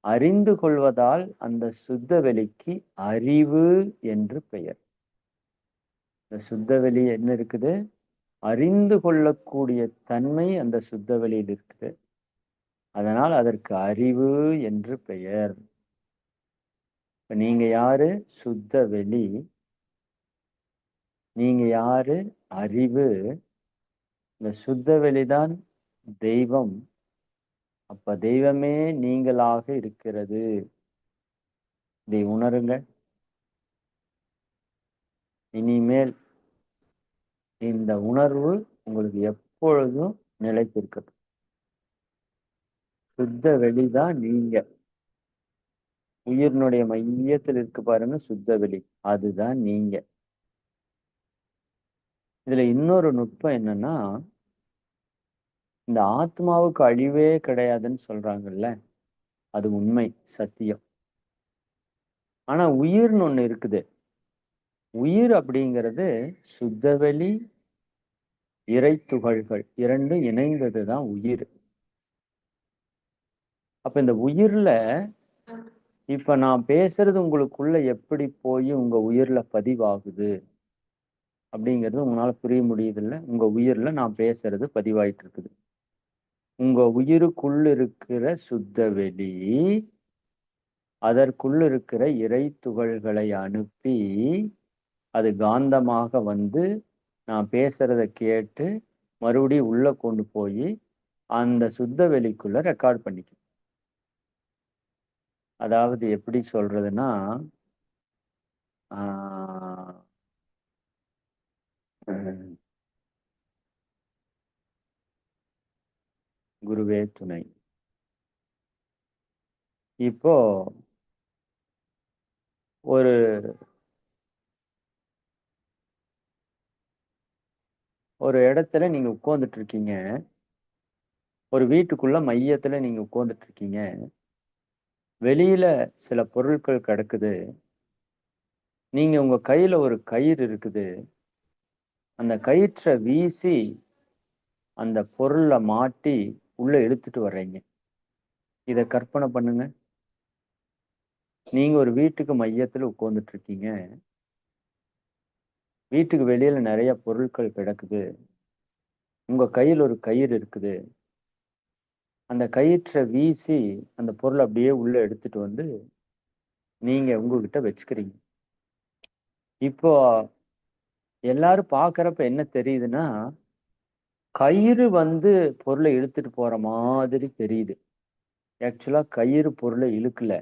அறிந்து கொள்வதால் அந்த சுத்த வெளிக்கு அறிவு என்று பெயர். இந்த சுத்த வெளி என்ன இருக்குது? அறிந்து கொள்ளக்கூடிய தன்மை அந்த சுத்த வெளியில் இருக்குது. அதனால் அதற்கு அறிவு என்று பெயர். இப்ப நீங்க யாரு? சுத்த வெளி. நீங்க யாரு? அறிவு. இந்த சுத்த வெளிதான் தெய்வம். அப்ப தெய்வமே நீங்களாக இருக்கிறது. இதை உணருங்க. இனிமேல் இந்த உணர்வு உங்களுக்கு எப்பொழுதும் நிலைத்திருக்கட்டும். சுத்த வெளிதான் நீங்க. உயிரினுடைய மையத்தில் இருக்கு பாருங்க சுத்த வெளி. அதுதான் நீங்க. இதுல இன்னொரு நுட்பம் என்னன்னா, இந்த ஆத்மாவுக்கு அழிவே கிடையாதுன்னு சொல்றாங்கல்ல, அது உண்மை, சத்தியம். ஆனா உயிர்னு ஒண்ணு இருக்குது. உயிர் அப்படிங்கிறது சுத்தவெளி, இறை துகள்கள் இரண்டும் இணைந்ததுதான் உயிர். அப்ப இந்த உயிர்ல இப்ப நான் பேசுறது உங்களுக்குள்ள எப்படி போய் உங்க உயிர்ல பதிவாகுது அப்படிங்கிறது உங்களால புரிய முடியுதுல்ல? உங்க உயிர்ல நான் பேசுறது பதிவாயிட்டு இருக்குது. உங்க உயிருக்குள்ள இருக்கிற சுத்த வெளி அதற்குள்ள இருக்கிற இறை துகள்களை அனுப்பி அது காந்தமாக வந்து நான் பேசுறத கேட்டு மறுபடியும் உள்ள கொண்டு போய் அந்த சுத்த வெளிக்குள்ள ரெக்கார்ட் பண்ணிக்கும். அதாவது எப்படி சொல்றதுன்னா, ஆஹ் குருவே துணை. இப்போ ஒரு ஒரு இடத்துல நீங்க உட்கார்ந்துட்டு இருக்கீங்க. ஒரு வீட்டுக்குள்ள மையத்துல நீங்க உட்கார்ந்துட்டு இருக்கீங்க. வெளியில சில பொருட்கள் கிடக்குது. நீங்க உங்க கையில ஒரு கயிறு இருக்குது. அந்த கயிற்ற வீசி அந்த பொருள மாட்டி உள்ள இழுத்துட்டு வர்றீங்க. இத கற்பனை பண்ணுங்க. நீங்க ஒரு வீட்டுக்கு மையத்துல உட்கார்ந்துட்டு இருக்கீங்க. வீட்டுக்கு வெளியில நிறைய பொருட்கள் கிடக்குது. உங்க கையில ஒரு கயிறு இருக்குது. அந்த கயிற்ற வீசி அந்த பொருள அப்படியே உள்ள எடுத்துட்டு வந்து நீங்க உங்ககிட்ட வச்சுக்கிறீங்க. இப்போ எல்லாரும் பார்க்கறப்ப என்ன தெரியுதுன்னா, கயிறு வந்து பொருளை இழுத்துட்டு போற மாதிரி தெரியுது. ஆக்சுவலா கயிறு பொருளை இழுக்கல.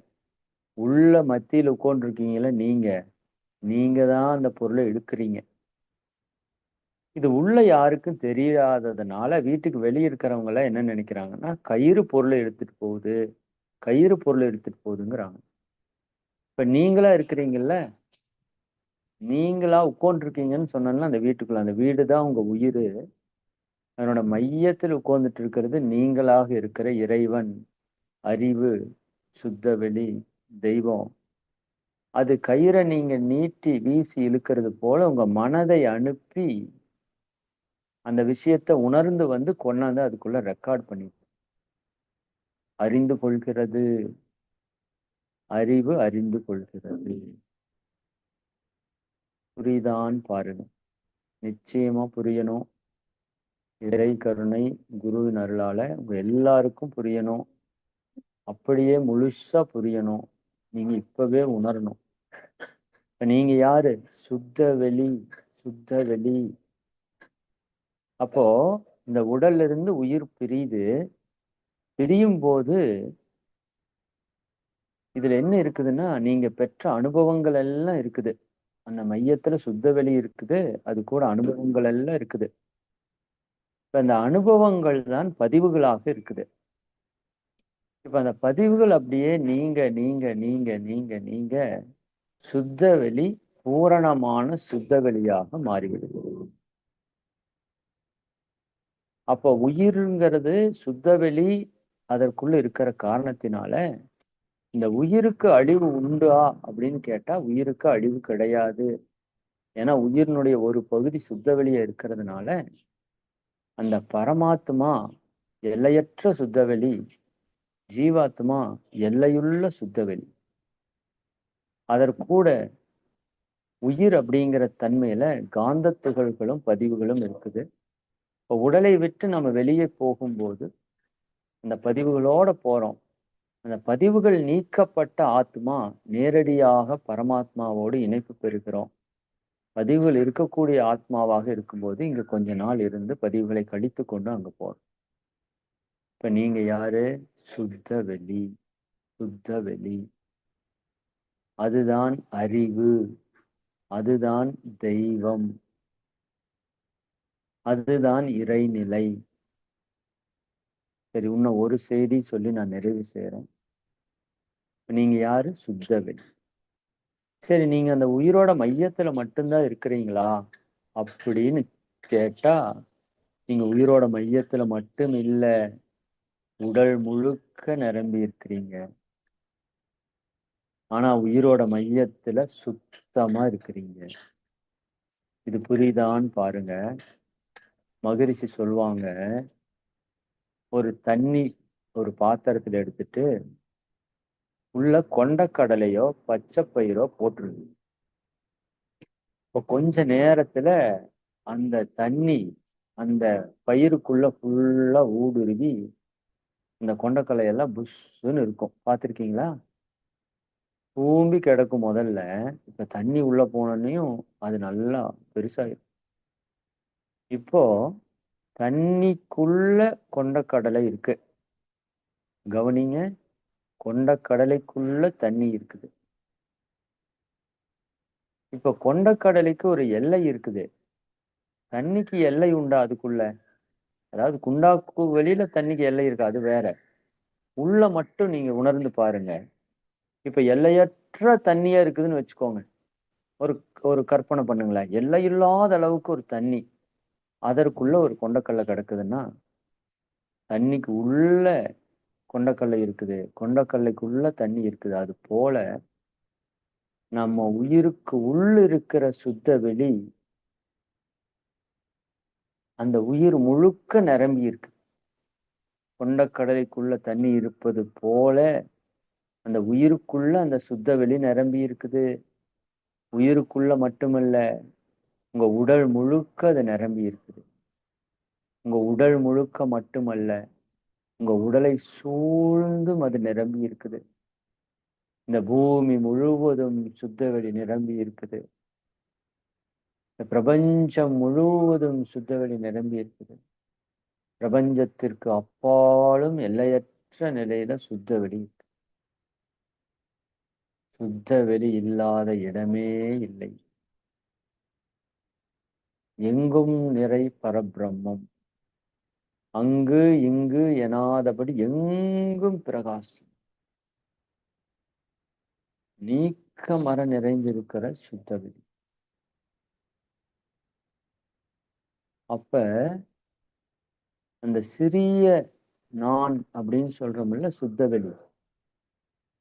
உள்ள மத்தியில உட்கார்ந்துருக்கீங்கல்ல நீங்க. நீங்க தான் அந்த பொருளை இழுக்கிறீங்க. இது உள்ள யாருக்கும் தெரியாததுனால வீட்டுக்கு வெளிய இருக்கிறவங்க எல்லாம் என்ன நினைக்கிறாங்கன்னா, கயிறு பொருளை எடுத்துட்டு போகுது, கயிறு பொருளை எடுத்துட்டு போகுதுங்கிறாங்க. இப்ப நீங்களா இருக்கிறீங்கல்ல, நீங்களா உட்கார்ந்துருக்கீங்கன்னு சொன்னேன்ல அந்த வீட்டுக்குள்ள. அந்த வீடு தான் உங்க உயிரு. அதனோட மையத்தில் உட்கார்ந்துட்டு இருக்கிறது நீங்களாக இருக்கிற இறைவன், அறிவு, சுத்த வெளி, தெய்வம். அது கயிறை நீங்க நீட்டி வீசி இழுக்கிறது போல உங்க மனதை அனுப்பி அந்த விஷயத்த உணர்ந்து வந்து கொண்டாந்து அதுக்குள்ள ரெக்கார்ட் பண்ணி அறிந்து கொள்கிறது. அறிவு அறிந்து கொள்கிறது. புரியுதான்னு பாருங்க. நிச்சயமா புரியணும். இறை கருணை குருவின் அருளால உங்க எல்லாருக்கும் புரியணும். அப்படியே முழுசா புரியணும். நீங்க இப்பவே உணரணும். இப்ப நீங்க யாரு? சுத்த வெளி. சுத்த வெளி. அப்போ இந்த உடல்ல இருந்து உயிர் பிரியுது. பிரியும் போது இதுல என்ன இருக்குதுன்னா, நீங்க பெற்ற அனுபவங்கள் எல்லாம் இருக்குது. அந்த மையத்துல சுத்த வெளி இருக்குது. அது கூட அனுபவங்கள் எல்லாம் இருக்குது. இப்ப அந்த அனுபவங்கள் தான் பதிவுகளாக இருக்குது. இப்ப அந்த பதிவுகள் அப்படியே நீங்க நீங்க நீங்க நீங்க நீங்க சுத்த வெளி பூரணமான சுத்த வெளியாக மாறிவிடுது. அப்போ உயிருங்கிறது சுத்த வெளி அதற்குள்ள இருக்கிற காரணத்தினால இந்த உயிருக்கு அழிவு உண்டா அப்படின்னு கேட்டா உயிருக்கு அழிவு கிடையாது. ஏன்னா உயிரினுடைய ஒரு பகுதி சுத்த வெளியே இருக்கிறதுனால அந்த பரமாத்மா எல்லையற்ற சுத்தவெளி, ஜீவாத்மா எல்லையுள்ள சுத்தவெளி. அதற்கூட உயிர் அப்படிங்கிற தன்மையில காந்த துகள்களும் பதிவுகளும் இருக்குது. இப்போ உடலை விட்டு நம்ம வெளியே போகும்போது அந்த பதிவுகளோட போறோம். அந்த பதிவுகள் நீக்கப்பட்ட ஆத்மா நேரடியாக பரமாத்மாவோடு இணைப்பு பெறுகிறோம். பதிவுகள் இருக்கக்கூடிய ஆத்மாவாக இருக்கும்போது இங்க கொஞ்ச நாள் இருந்து பதிவுகளை கழித்து கொண்டு அங்க போறோம். இப்ப நீங்க யாரு? சுத்த வெளி. சுத்த வெளி. அதுதான் அறிவு. அதுதான் தெய்வம். அதுதான் இறைநிலை. சரி, இன்னும் ஒரு செய்தி சொல்லி நான் நிறைவு செய்யறேன். நீங்க யாரு? சுத்த வெளி. சரி, நீங்க அந்த உயிரோட மையத்துல மட்டும்தான் இருக்கிறீங்களா அப்படின்னு கேட்டா, நீங்க உயிரோட மையத்துல மட்டும் இல்ல, உடல் முழுக்க நிரம்பி இருக்கிறீங்க. ஆனா உயிரோட மையத்துல சுத்தமா இருக்கிறீங்க. இது புரியுதான்னு பாருங்க. மகரிஷி சொல்லுவாங்க, ஒரு தண்ணி ஒரு பாத்திரத்துல எடுத்துட்டு உள்ள கொண்டக்கடலையோ பச்சை பயிரோ போட்டுருங்க. இப்போ கொஞ்ச நேரத்துல அந்த தண்ணி அந்த பயிருக்குள்ள ஃபுல்லா ஊடுருவி இந்த கொண்டக்கடலை எல்லாம் புஷ்ஷுன்னு இருக்கும். பார்த்திருக்கீங்களா? பூம்பி கிடக்கும் முதல்ல. இப்ப தண்ணி உள்ள போனோன்னையும் அது நல்லா பெருசாயிரும். இப்போ தண்ணிக்குள்ள கொண்டக்கடலை இருக்கு. கவனிங்க, கொண்டக்கடலைக்குள்ள தண்ணி இருக்குது. இப்ப கொண்டக்கடலைக்கு ஒரு எல்லை இருக்குது. தண்ணிக்கு எல்லை உண்டா அதுக்குள்ள? அதாவது குண்டாக்கு வெளியில தண்ணிக்கு எல்லை இருக்கு, அது வேற. உள்ள மட்டும் நீங்க உணர்ந்து பாருங்க. இப்ப எல்லையற்ற தண்ணியா இருக்குதுன்னு வச்சுக்கோங்க. ஒரு ஒரு கற்பனை பண்ணுங்களேன். எல்லையில்லாத அளவுக்கு ஒரு தண்ணி. அதற்குள்ள ஒரு கொண்டக்கடலை கிடக்குதுன்னா, தண்ணிக்கு உள்ள கொண்டக்கடலை இருக்குது. கொண்டக்கடலைக்குள்ள தண்ணி இருக்குது. அது போல நம்ம உயிருக்கு உள்ள இருக்கிற சுத்த வெளி, அந்த உயிர் முழுக்க நிரம்பி இருக்கு. கொண்டக்கடலைக்குள்ள தண்ணி இருப்பது போல அந்த உயிருக்குள்ள அந்த சுத்த வெளி நிரம்பி இருக்குது. உயிருக்குள்ள மட்டுமல்ல, உங்க உடல் முழுக்க அது நிரம்பி இருக்குது. உங்க உடல் முழுக்க மட்டுமல்ல, உங்க உடலை சூழ்ந்தும் அது நிரம்பி இருக்குது. இந்த பூமி முழுவதும் சுத்த வெளி நிரம்பி இருக்குது. இந்த பிரபஞ்சம் முழுவதும் சுத்த வெளி நிரம்பி இருக்குது. பிரபஞ்சத்திற்கு அப்பாலும் எல்லையற்ற நிலையில சுத்த வெளி இருக்கு. சுத்த வெளி இல்லாத இடமே இல்லை. எங்கும் நிறை பரபிரம்மம். அங்கு இங்கு எனாதபடி எங்கும் பிரகாசம். நீக்க மர நிறைந்திருக்கிற சுத்த வெளி. அப்ப அந்த சிறிய நான் அப்படின்னு சொல்றோம்ல சுத்த வெளி,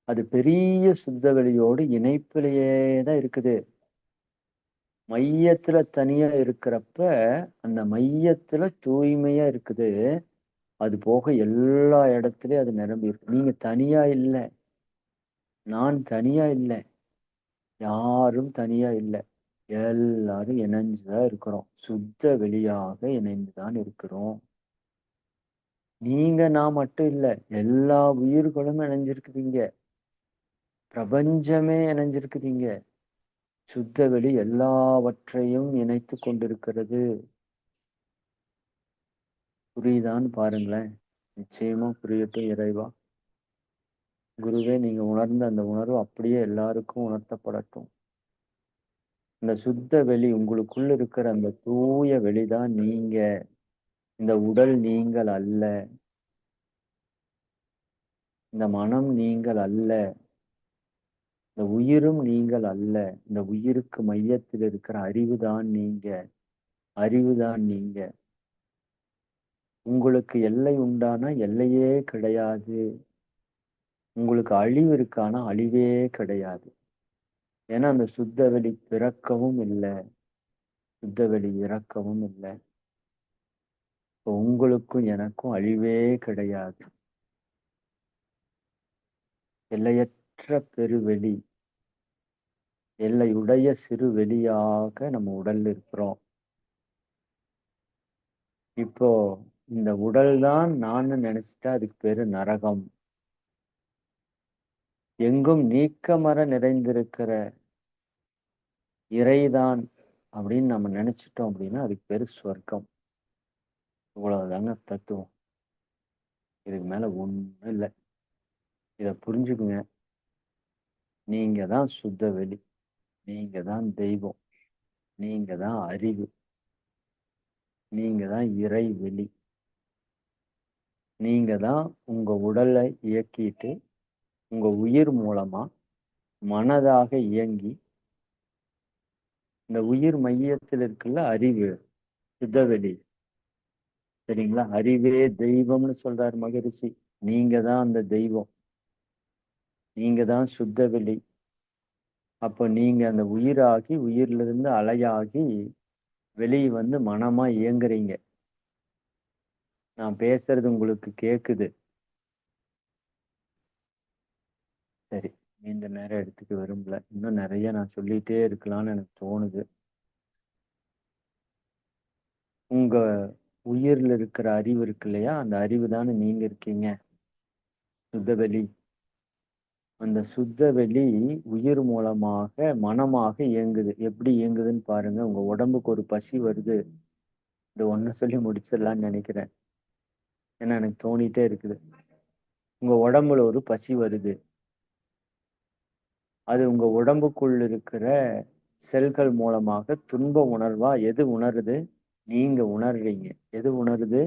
அது பெரிய சுத்த வெளியோடு இணைப்பிலேயே தான் இருக்குது. மையத்துல தனியா இருக்கிறப்ப அந்த மையத்துல தூய்மையா இருக்குது. அது போக எல்லா இடத்துலயும் அது நிரம்பி இருக்கு. நீங்க தனியா இல்ல, நான் தனியா இல்ல, யாரும் தனியா இல்ல. எல்லாரும் இணைஞ்சுதான் இருக்கிறோம். சுத்த வெளியாக இணைந்துதான் இருக்கிறோம். நீங்க நான் மட்டும் இல்ல, எல்லா உயிர்களும் இணைஞ்சிருக்குதுங்க. பிரபஞ்சமே இணைஞ்சிருக்குதுங்க. சுத்த வெளி எல்லாவற்றையும் இணைத்து கொண்டிருக்கிறது. புரியுதான்னு பாருங்களேன். நிச்சயமா புரியட்டும் இறைவா. குருவே, நீங்க உணர்ந்த அந்த உணர்வு அப்படியே எல்லாருக்கும் உணர்த்தப்படட்டும். இந்த சுத்த வெளி உங்களுக்குள்ள இருக்கிற அந்த தூய வெளிதான் நீங்க. இந்த உடல் நீங்கள் அல்ல. இந்த மனம் நீங்கள் அல்ல. இந்த உயிரும் நீங்கள் அல்ல. இந்த உயிருக்கு மையத்தில் இருக்கிற அறிவுதான் நீங்க. அறிவுதான் நீங்க. உங்களுக்கு எல்லை உண்டானா எல்லையே கிடையாது. உங்களுக்கு அழிவு இருக்கானா அழிவே கிடையாது. ஏன்னா அந்த சுத்த வெளி பிறக்கவும் இல்லை, சுத்த வெளி இறக்கவும் இல்லை. இப்போ உங்களுக்கும் எனக்கும் அழிவே கிடையாது. எல்லையற்ற பெருவெளி, எல்லையுடைய சிறு வெளியாக நம்ம உடல்ல இருக்கிறோம். இப்போ இந்த உடல் தான் நான் நினைச்சிட்டா அதுக்கு பேரு நரகம். எங்கும் நீக்கமற நிறைந்திருக்கிற இறைதான் அப்படின்னு நம்ம நினைச்சிட்டோம் அப்படின்னா அதுக்கு பேரு சொர்க்கம். இவ்வளவுதாங்க தத்துவம். இதுக்கு மேல ஒண்ணும் இல்லை. இதை புரிஞ்சுக்குங்க. நீங்க தான் சுத்த வெளி, நீங்க தான் தெய்வம், நீங்க தான் அறிவு, நீங்க தான் இறை வெளி. நீங்க தான் உங்க உடலை இயக்கிட்டு உங்க உயிர் மூலமா மனதாக இயங்கி இந்த உயிர் மையத்தில் இருக்குல்ல அறிவு, சுத்தவெளி, சரிங்களா? அறிவே தெய்வம்னு சொல்றாரு மகரிஷி. நீங்க தான் அந்த தெய்வம், நீங்க தான் சுத்தவெளி. அப்ப நீங்க அந்த உயிராகி உயிர்ல இருந்து அலையாகி வெளியே வந்து மனமா இயங்குறீங்க. நான் பேசுறது உங்களுக்கு கேக்குது. சரி, நீண்ட நேரம் எடுத்துக்க விரும்பல. இன்னும் நிறைய நான் சொல்லிட்டே இருக்கலாம்னு எனக்கு தோணுது. உங்க உயிர்ல இருக்கிற அறிவு இருக்கு இல்லையா, அந்த அறிவு தானே நீங்க இருக்கீங்க, சுத்தவெளி. அந்த சுத்தவெளி உயிர் மூலமாக மனமாக இயங்குது. எப்படி இயங்குதுன்னு பாருங்க. உங்க உடம்புக்கு ஒரு பசி வருது. இந்த ஒண்ணு சொல்லி முடிச்சிடலாம்னு நினைக்கிறேன், ஏன்னா எனக்கு தோணிட்டே இருக்குது. உங்க உடம்புல ஒரு பசி வருது. அது உங்க உடம்புக்குள் இருக்கிற செல்கள் மூலமாக துன்ப உணர்வா எது உணருது? நீங்க உணர்றீங்க. எது உணருது?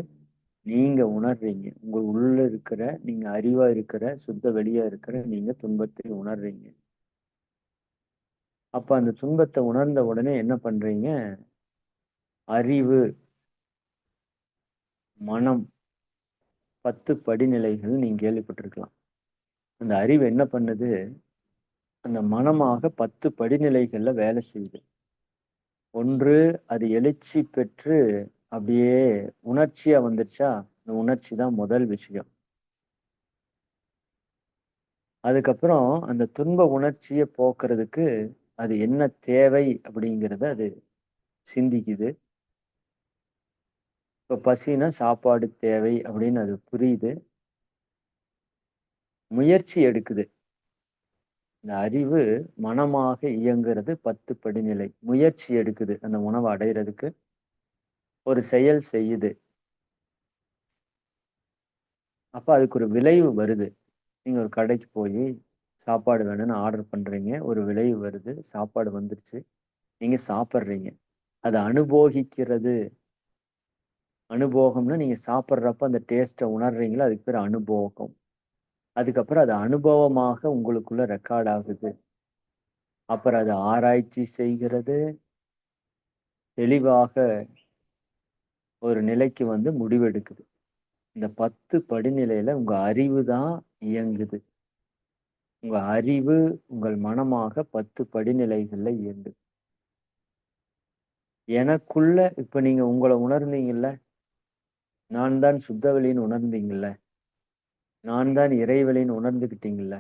நீங்க உணர்றீங்க. உங்க உள்ள இருக்கிற, நீங்க அறிவா இருக்கிற, சுத்த வெளியா இருக்கிற நீங்க துன்பத்தை உணர்றீங்க. அப்ப அந்த துன்பத்தை உணர்ந்த உடனே என்ன பண்றீங்க? அறிவு, மனம், 10 படிநிலைகள் நீங்க கேள்விப்பட்டிருக்கலாம். அந்த அறிவு என்ன பண்ணுது? அந்த மனமாக 10 படிநிலைகள்ல வேலை செய்யுது. ஒன்று, அது எழுச்சி பெற்று அப்படியே உணர்ச்சியா வந்துருச்சா, அந்த உணர்ச்சி தான் முதல் விஷயம். அதுக்கப்புறம் அந்த துன்ப உணர்ச்சியை போக்குறதுக்கு அது என்ன தேவை அப்படிங்கிறத அது சிந்திக்குது. இப்ப பசினா சாப்பாடு தேவை அப்படின்னு அது புரியுது. முயற்சி எடுக்குது. இந்த அறிவு மனமாக இயங்குறது 10 படிநிலை. முயற்சி எடுக்குது அந்த உணவை அடையிறதுக்கு. ஒரு செயல் செய்யுது. அப்ப அதுக்கு ஒரு விளைவு வருது. நீங்க ஒரு கடைக்கு போய் சாப்பாடு வேணும்னு ஆர்டர் பண்றீங்க. ஒரு விளைவு வருது. சாப்பாடு வந்துருச்சு. நீங்க சாப்பிடுறீங்க. அதை அனுபோகிக்கிறது. அனுபோகம்னா நீங்க சாப்பிடுறப்ப அந்த டேஸ்ட்டை உணர்றீங்களா, அதுக்கு பேர் அனுபோகம். அதுக்கப்புறம் அது அனுபவமாக உங்களுக்குள்ள ரெக்கார்ட் ஆகுது. அப்புறம் அது ஆராய்ச்சி செய்கிறது. தெளிவாக ஒரு நிலைக்கு வந்து முடிவெடுக்குது. இந்த 10 படிநிலையில உங்க அறிவு தான் இயங்குது. உங்க அறிவு உங்கள் மனமாக 10 படிநிலைகள்ல இயங்குது. எனக்குள்ள இப்ப நீங்க உங்களை உணர்ந்தீங்கல்ல, நான் தான் சுத்தவெளின்னு உணர்ந்தீங்கல்ல, நான் தான் இறைவெளின்னு உணர்ந்துகிட்டீங்கல்ல.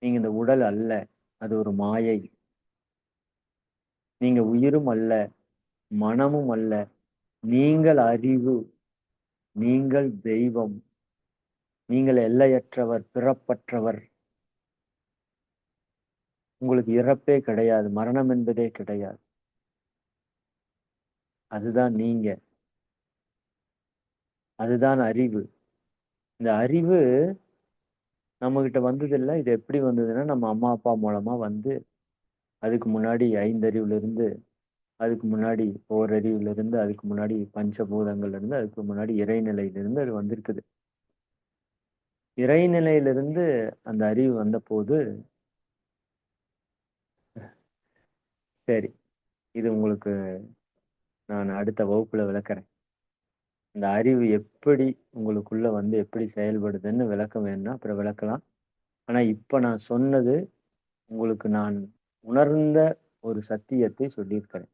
நீங்க இந்த உடல் அல்ல, அது ஒரு மாயை. நீங்க உயிரும் அல்ல, மனமும் அல்ல. நீங்கள் அறிவு, நீங்கள் தெய்வம், நீங்கள் எல்லையற்றவர், பிறப்பற்றவர். உங்களுக்கு இறப்பே கிடையாது, மரணம் என்பதே கிடையாது. அதுதான் நீங்க. அதுதான் அறிவு. இந்த அறிவு நம்ம கிட்ட வந்தது இல்ல. இது எப்படி வந்ததுன்னா, நம்ம அம்மா அப்பா மூலமா வந்து, அதுக்கு முன்னாடி 5 அறிவுல இருந்து, அதுக்கு முன்னாடி ஓரறிவுல இருந்து, அதுக்கு முன்னாடி பஞ்சபூதங்கள்ல இருந்து, அதுக்கு முன்னாடி இறைநிலையில இருந்து அது வந்திருக்குது. இறைநிலையிலிருந்து அந்த அறிவு வந்த போது, சரி, இது உங்களுக்கு நான் அடுத்த வகுப்புல விளக்குறேன். இந்த அறிவு எப்படி உங்களுக்குள்ள வந்து எப்படி செயல்படுதுன்னு விளக்க வேணும்னா அப்புறம் விளக்கலாம். ஆனா இப்ப நான் சொன்னது உங்களுக்கு நான் உணர்ந்த ஒரு சத்தியத்தை சொல்லியிருக்கிறேன்.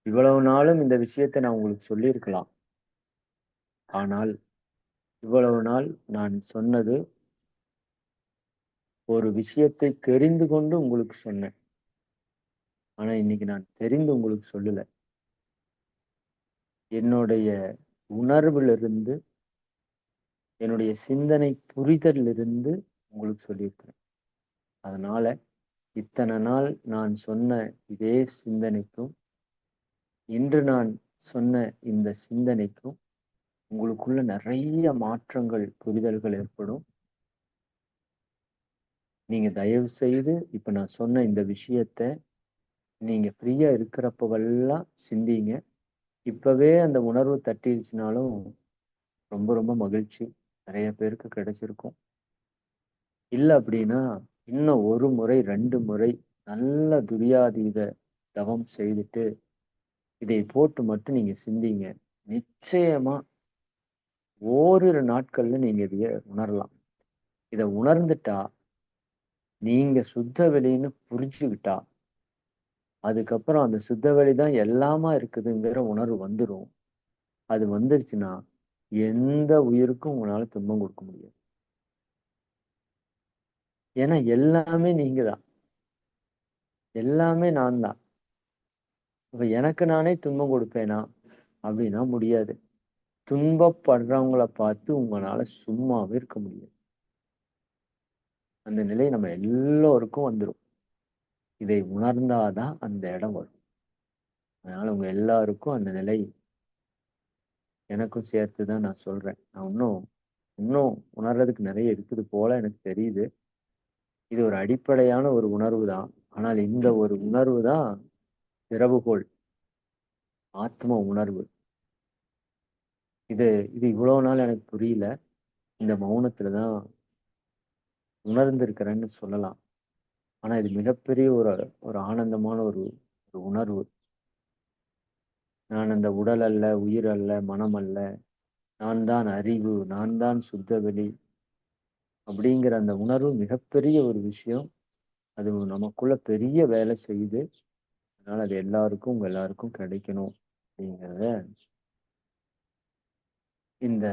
இவ்வளவு நாளும் இந்த விஷயத்த நான் உங்களுக்கு சொல்லியிருக்கலாம். ஆனால் இவ்வளவு நாள் நான் சொன்னது ஒரு விஷயத்தை தெரிந்து கொண்டு உங்களுக்கு சொன்னேன். ஆனா இன்னைக்கு நான் தெரிந்து உங்களுக்கு சொல்லல. என்னுடைய உணர்விலிருந்து, என்னுடைய சிந்தனை புரிதலிருந்து உங்களுக்கு சொல்லியிருக்கிறேன். அதனால இத்தனை நாள் நான் சொன்ன இதே சிந்தனைக்கும், இன்று நான் சொன்ன இந்த சிந்தனைக்கும் உங்களுக்குள்ள நிறைய மாற்றங்கள், புரிதல்கள் ஏற்படும். நீங்க தயவு செய்து இப்ப நான் சொன்ன இந்த விஷயத்த நீங்க ஃப்ரீயா இருக்கிறப்பவெல்லாம் சிந்திங்க. இப்பவே அந்த உணர்வு தட்டிருச்சுனாலும் ரொம்ப ரொம்ப மகிழ்ச்சி. நிறைய பேருக்கு கிடைச்சிருக்கும். இல்ல அப்படின்னா, இன்னும் 1 முறை, 2 முறை நல்ல துரியாதீத தவம் செய்துட்டு, இதை போட்டு மட்டும் நீங்க சிந்திங்க. நிச்சயமா ஓரிரு நாட்கள்ல நீங்க இதைய உணரலாம். இத உணர்ந்துட்டா, நீங்க சுத்த வெளின்னு புரிஞ்சுகிட்டா, அதுக்கப்புறம் அந்த சுத்த வெளி தான் எல்லாமா இருக்குதுங்கிற உணர்வு வந்துரும். அது வந்துருச்சுன்னா, எந்த உயிருக்கும் உங்களால துன்பம் குடுக்க முடியாது. ஏன்னா எல்லாமே நீங்க தான். எல்லாமே நான் தான். அப்ப எனக்கு நானே துன்பம் குடுப்பேனா? அப்படின்னா முடியாது. துன்பப்படுறவங்கள பார்த்து உங்களால சும்மாவே இருக்க முடியாது. அந்த நிலை நம்ம எல்லோருக்கும் வந்துரும். இதை உணர்ந்தா தான் அந்த இடம் வரும். அதனால உங்க எல்லாருக்கும் அந்த நிலை எனக்கும் சேர்த்து தான் நான் சொல்றேன். நான் இன்னும் இன்னும் உணர்றதுக்கு நெறைய இருக்குது போல எனக்கு தெரியுது. இது ஒரு அடிப்படையான ஒரு உணர்வு தான். ஆனால் இந்த ஒரு உணர்வு தான் திறவுகோல். ஆத்ம உணர்வு. இது இது இவ்வளோ நாள் எனக்கு புரியல. இந்த மௌனத்துல தான் உணர்ந்திருக்கிறேன்னு சொல்லலாம். ஆனா இது மிகப்பெரிய ஒரு ஒரு ஆனந்தமான ஒரு ஒரு உணர்வு. நான் அந்த உடல் அல்ல, உயிர் அல்ல, மனம் அல்ல. நான் தான் அறிவு, நான் தான் சுத்த வெளி அப்படிங்கிற அந்த உணர்வு மிகப்பெரிய ஒரு விஷயம். அது நமக்குள்ள பெரிய வேலை செய்யுது. அதனால அது எல்லாருக்கும், உங்க எல்லாருக்கும் கிடைக்கணும் அப்படிங்கிறத இந்த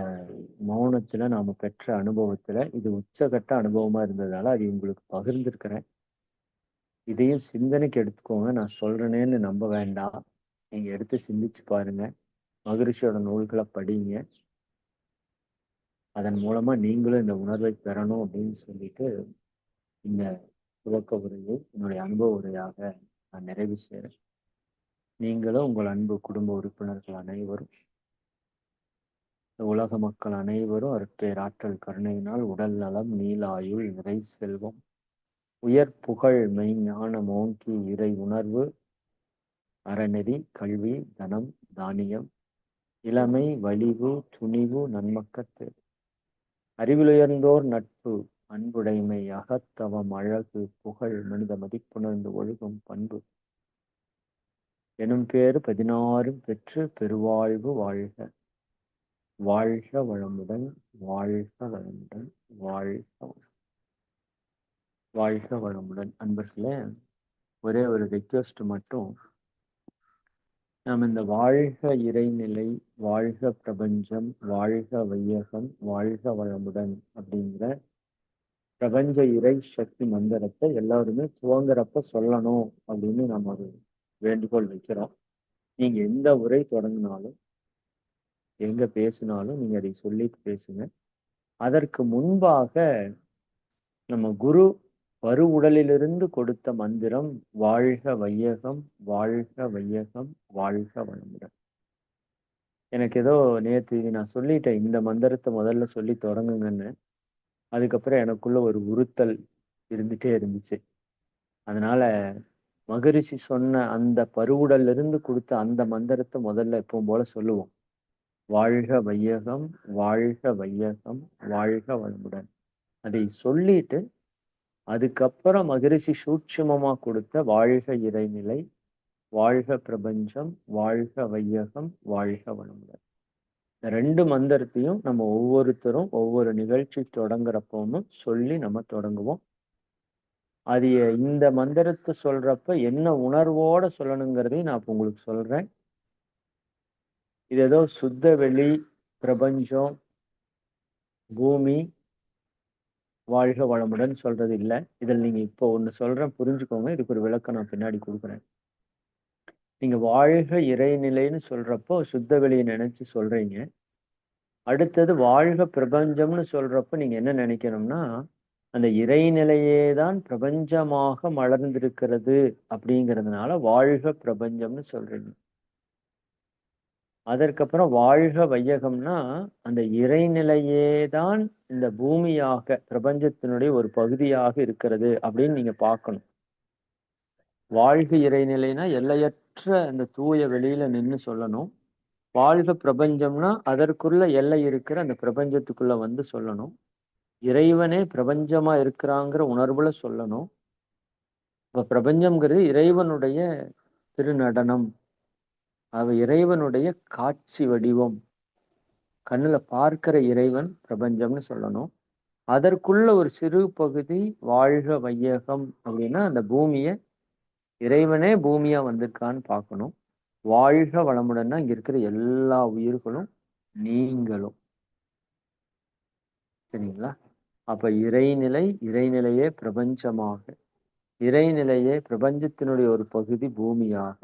மௌனத்துல நாம பெற்ற அனுபவத்துல இது உச்சகட்ட அனுபவமா இருந்ததால அதை உங்களுக்கு பகிர்ந்திருக்கிறேன். இதையும் சிந்தனைக்கு எடுத்துக்கோங்க. நான் சொல்றேனேன்னு நம்ப வேண்டாம். நீங்க எடுத்து சிந்திச்சு பாருங்க. மகரிஷியோட நூல்கள படிங்க. அதன் மூலமா நீங்களும் இந்த உணர்வை பெறணும் அப்படின்னு சொல்லிட்டு, இந்த துவக்க உரையை என்னுடைய அனுபவ உரையாக நான் நிறைவு செய்றேன். நீங்களும் உங்கள் அன்பு குடும்ப உறுப்பினர்கள் அனைவரும், இந்த உலக மக்கள் அனைவரும் அருட்பேராற்றல் கருணையினால் உடல் நலம், நீளாயுள், நிறை செல்வம், உயர் புகழ், மெய்ஞானம் ஓங்கி இறை உணர்வு, அறநெறி, கல்வி, தனம், தானியம், இளமை, வலிவு, துணிவு, நன்மக்கத்து, அறிவிலுயர்ந்தோர் நட்பு, அன்புடைமை, அகத்தவம், அழகு, புகழ், மனித மதிப்புணர்ந்து ஒழுகும் பண்பு எனும் பேறு 16 பெற்று பெருவாழ்வு வாழ்க. வாழ்க வளமுடன், வாழ்க வளமுடன், வாழ்க வளமுடன். அன்பர்களே, ஒரே ஒரு ரெக்வெஸ்ட் மட்டும். நாம் இந்த வாழ்க இறைநிலை, வாழ்க பிரபஞ்சம், வாழ்க வையகம், வாழ்க வளமுடன் அப்படிங்கிற பிரபஞ்ச இறை சக்தி மந்திரத்தை எல்லாருமே துவங்குறப்ப சொல்லணும் அப்படின்னு நம்ம ஒரு வேண்டுகோள் வைக்கிறோம். நீங்க எந்த உரை தொடங்கினாலும், எங்க பேசினாலும் நீங்க அதை சொல்லிட்டு பேசுங்க. அதற்கு முன்பாக நம்ம குரு உடலிலிருந்து கொடுத்த மந்திரம் வாழ்க வையகம், வாழ்க வையகம், வாழ்க வளமுடன். எனக்கு ஏதோ நேத்து நான் சொல்லிட்டேன் இந்த மந்திரத்தை முதல்ல சொல்லி தொடங்குங்கன்னு. அதுக்கப்புறம் எனக்குள்ள ஒரு உறுத்தல் இருந்துட்டே இருந்துச்சு. அதனால மகரிஷி சொன்ன அந்த பருவுடல்ல இருந்து கொடுத்த அந்த மந்திரத்தை முதல்ல எப்பவும் போல சொல்லுவோம். வாழ்க வையகம், வாழ்க வையகம், வாழ்க வளமுடன். அதை சொல்லிட்டு அதுக்கப்புறம் மகரிஷி சூட்சுமமா கொடுத்த வாழ்க இறைநிலை, வாழ்க பிரபஞ்சம், வாழ்க வையகம், வாழ்க வளமுடன். இந்த 2 மந்திரத்தையும் நம்ம ஒவ்வொருத்தரும் ஒவ்வொரு நிகழ்ச்சி தொடங்குறப்பவும் சொல்லி நம்ம தொடங்குவோம். அது இந்த மந்திரத்தை சொல்றப்ப என்ன உணர்வோட சொல்லணுங்கிறதையும் நான் இப்ப உங்களுக்கு சொல்றேன். இது ஏதோ சுத்த வெளி, பிரபஞ்சம், பூமி, வாழ்க வளமுடன் சொல்றது இல்ல. இதில் நீங்க இப்போ ஒண்ணு சொல்றேன் புரிஞ்சுக்கோங்க. இதுக்கு ஒரு விளக்கம் நான் பின்னாடி குடுக்குறேன். நீங்க வாழ்க இறைநிலைன்னு சொல்றப்போ சுத்த வெளிய நினைச்சு சொல்றீங்க. அடுத்தது வாழ்க பிரபஞ்சம்னு சொல்றப்ப நீங்க என்ன நினைக்கணும்னா, அந்த இறைநிலையே தான் பிரபஞ்சமாக மலர்ந்திருக்கிறது அப்படிங்கிறதுனால வாழ்க பிரபஞ்சம்னு சொல்றீங்க. அதற்கப்புறம் வாழ்க வையகம்னா, அந்த இறைநிலையே தான் இந்த பூமியாக பிரபஞ்சத்தினுடைய ஒரு பகுதியாக இருக்கிறது அப்படின்னு நீங்க பார்க்கணும். வாழ்க இறைநிலைனா எல்லையற்ற அந்த தூய வெளியில நின்னு சொல்லணும். வாழ்க பிரபஞ்சம்னா அதற்குள்ள எல்லை இருக்கிற அந்த பிரபஞ்சத்துக்குள்ள வந்து சொல்லணும். இறைவனே பிரபஞ்சமா இருக்கிறாங்கிற உணர்வுல சொல்லணும். இப்ப பிரபஞ்சம்ங்கிறது இறைவனுடைய திருநடனம். இறைவனுடைய காட்சி வடிவம். கண்ணுல பார்க்கிற இறைவன் பிரபஞ்சம்னு சொல்லணும். அதற்குள்ள ஒரு சிறு பகுதி வாழ்க வையகம் அப்படின்னா, அந்த பூமிய இறைவனே பூமியா வந்திருக்கான்னு பார்க்கணும். வாழ்க வளமுடன்னா இங்க இருக்கிற எல்லா உயிர்களும் நீங்களும். சரிங்களா? அப்ப இறைநிலை, இறைநிலையே பிரபஞ்சமாக, இறைநிலையே பிரபஞ்சத்தினுடைய ஒரு பகுதி பூமியாக,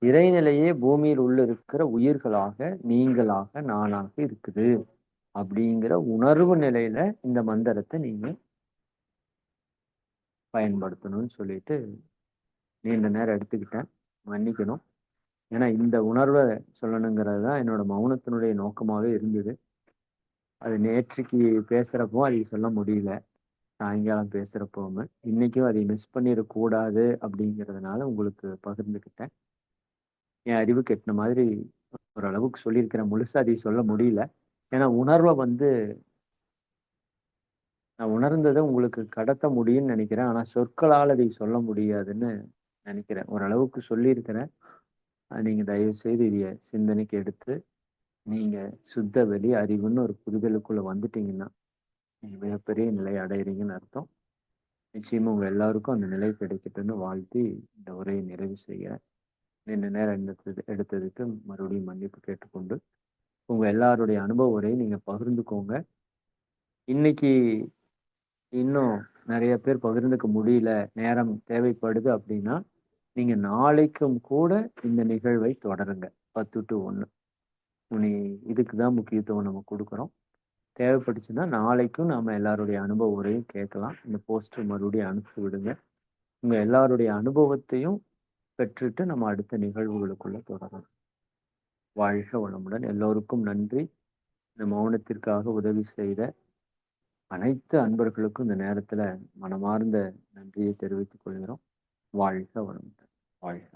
இறைநிலையே பூமியில் உள்ள இருக்கிற உயிர்களாக, நீங்களாக, நானாக இருக்குது. அப்படிங்கிற உணர்வு நிலையில இந்த மந்திரத்தை நீங்க பயன்படுத்தணும்னு சொல்லிட்டு நீண்ட நேரம் எடுத்துக்கிட்டேன். மன்னிக்கணும். ஏன்னா இந்த உணர்வை சொல்லணுங்கிறது தான் என்னோட மௌனத்தினுடைய நோக்கமாவே இருந்தது. அது நேற்றைக்கு பேசுறப்போ அதை சொல்ல முடியல. சாயங்காலம் பேசுறப்போவுமே. இன்னைக்கும் அதை மிஸ் பண்ணிடக்கூடாது அப்படிங்கிறதுனால உங்களுக்கு பகிர்ந்துக்கிட்டேன். என் அறிவுக்கு எட்டுன மாதிரி ஓரளவுக்கு சொல்லியிருக்கிறேன். முழுசா அதை சொல்ல முடியல. ஏன்னா உணர்வை வந்து நான் உணர்ந்ததை உங்களுக்கு கடத்த முடியும்னு நினைக்கிறேன். ஆனா சொற்களால் அதை சொல்ல முடியாதுன்னு நினைக்கிறேன். ஓரளவுக்கு சொல்லியிருக்கிறேன். நீங்க தயவு செய்து இதைய சிந்தனைக்கு எடுத்து, நீங்க சுத்த வெளி அறிவுன்னு ஒரு புரிதலுக்குள்ள வந்துட்டீங்கன்னா, நீங்க மிகப்பெரிய நிலை அடையறீங்கன்னு அர்த்தம். நிச்சயமா உங்க எல்லாருக்கும் அந்த நிலை கிடைக்கட்டும்னு வாழ்த்தி இந்த உரையை நிறைவு செய்கிறேன். நீண்ட நேரம் எடுத்ததுக்கு மறுபடியும் மன்னிப்பு கேட்டுக்கொண்டு, உங்க எல்லாருடைய அனுபவ உரையை நீங்க பகிர்ந்துக்கோங்க. இன்னைக்கு இன்னும் நெறைய பேர் பகிர்ந்துக்க முடியல, நேரம் தேவைப்படுது அப்படின்னா, நீங்க நாளைக்கும் கூட இந்த நிகழ்வை தொடருங்க. 10 டூ 1. இனி இதுக்கு தான் முக்கியத்துவம் நம்ம குடுக்குறோம். தேவைப்பட்டுச்சுன்னா, நாளைக்கும் நாம எல்லாருடைய அனுபவ உரையும் கேட்கலாம். இந்த போஸ்டர் மறுபடியும் அனுப்பிச்சு விடுங்க. உங்க எல்லாருடைய அனுபவத்தையும் பெற்றுட்டு நம்ம அடுத்த நிகழ்வுகளுக்குள்ள தொடரலாம். வாழ்க வளமுடன். எல்லோருக்கும் நன்றி. இந்த மௌனத்திற்காக உதவி செய்த அனைத்து அன்பர்களுக்கும் இந்த நேரத்துல மனமார்ந்த நன்றியை தெரிவித்துக் கொள்கிறோம். வாழ்க வளமுடன். வாழ்க.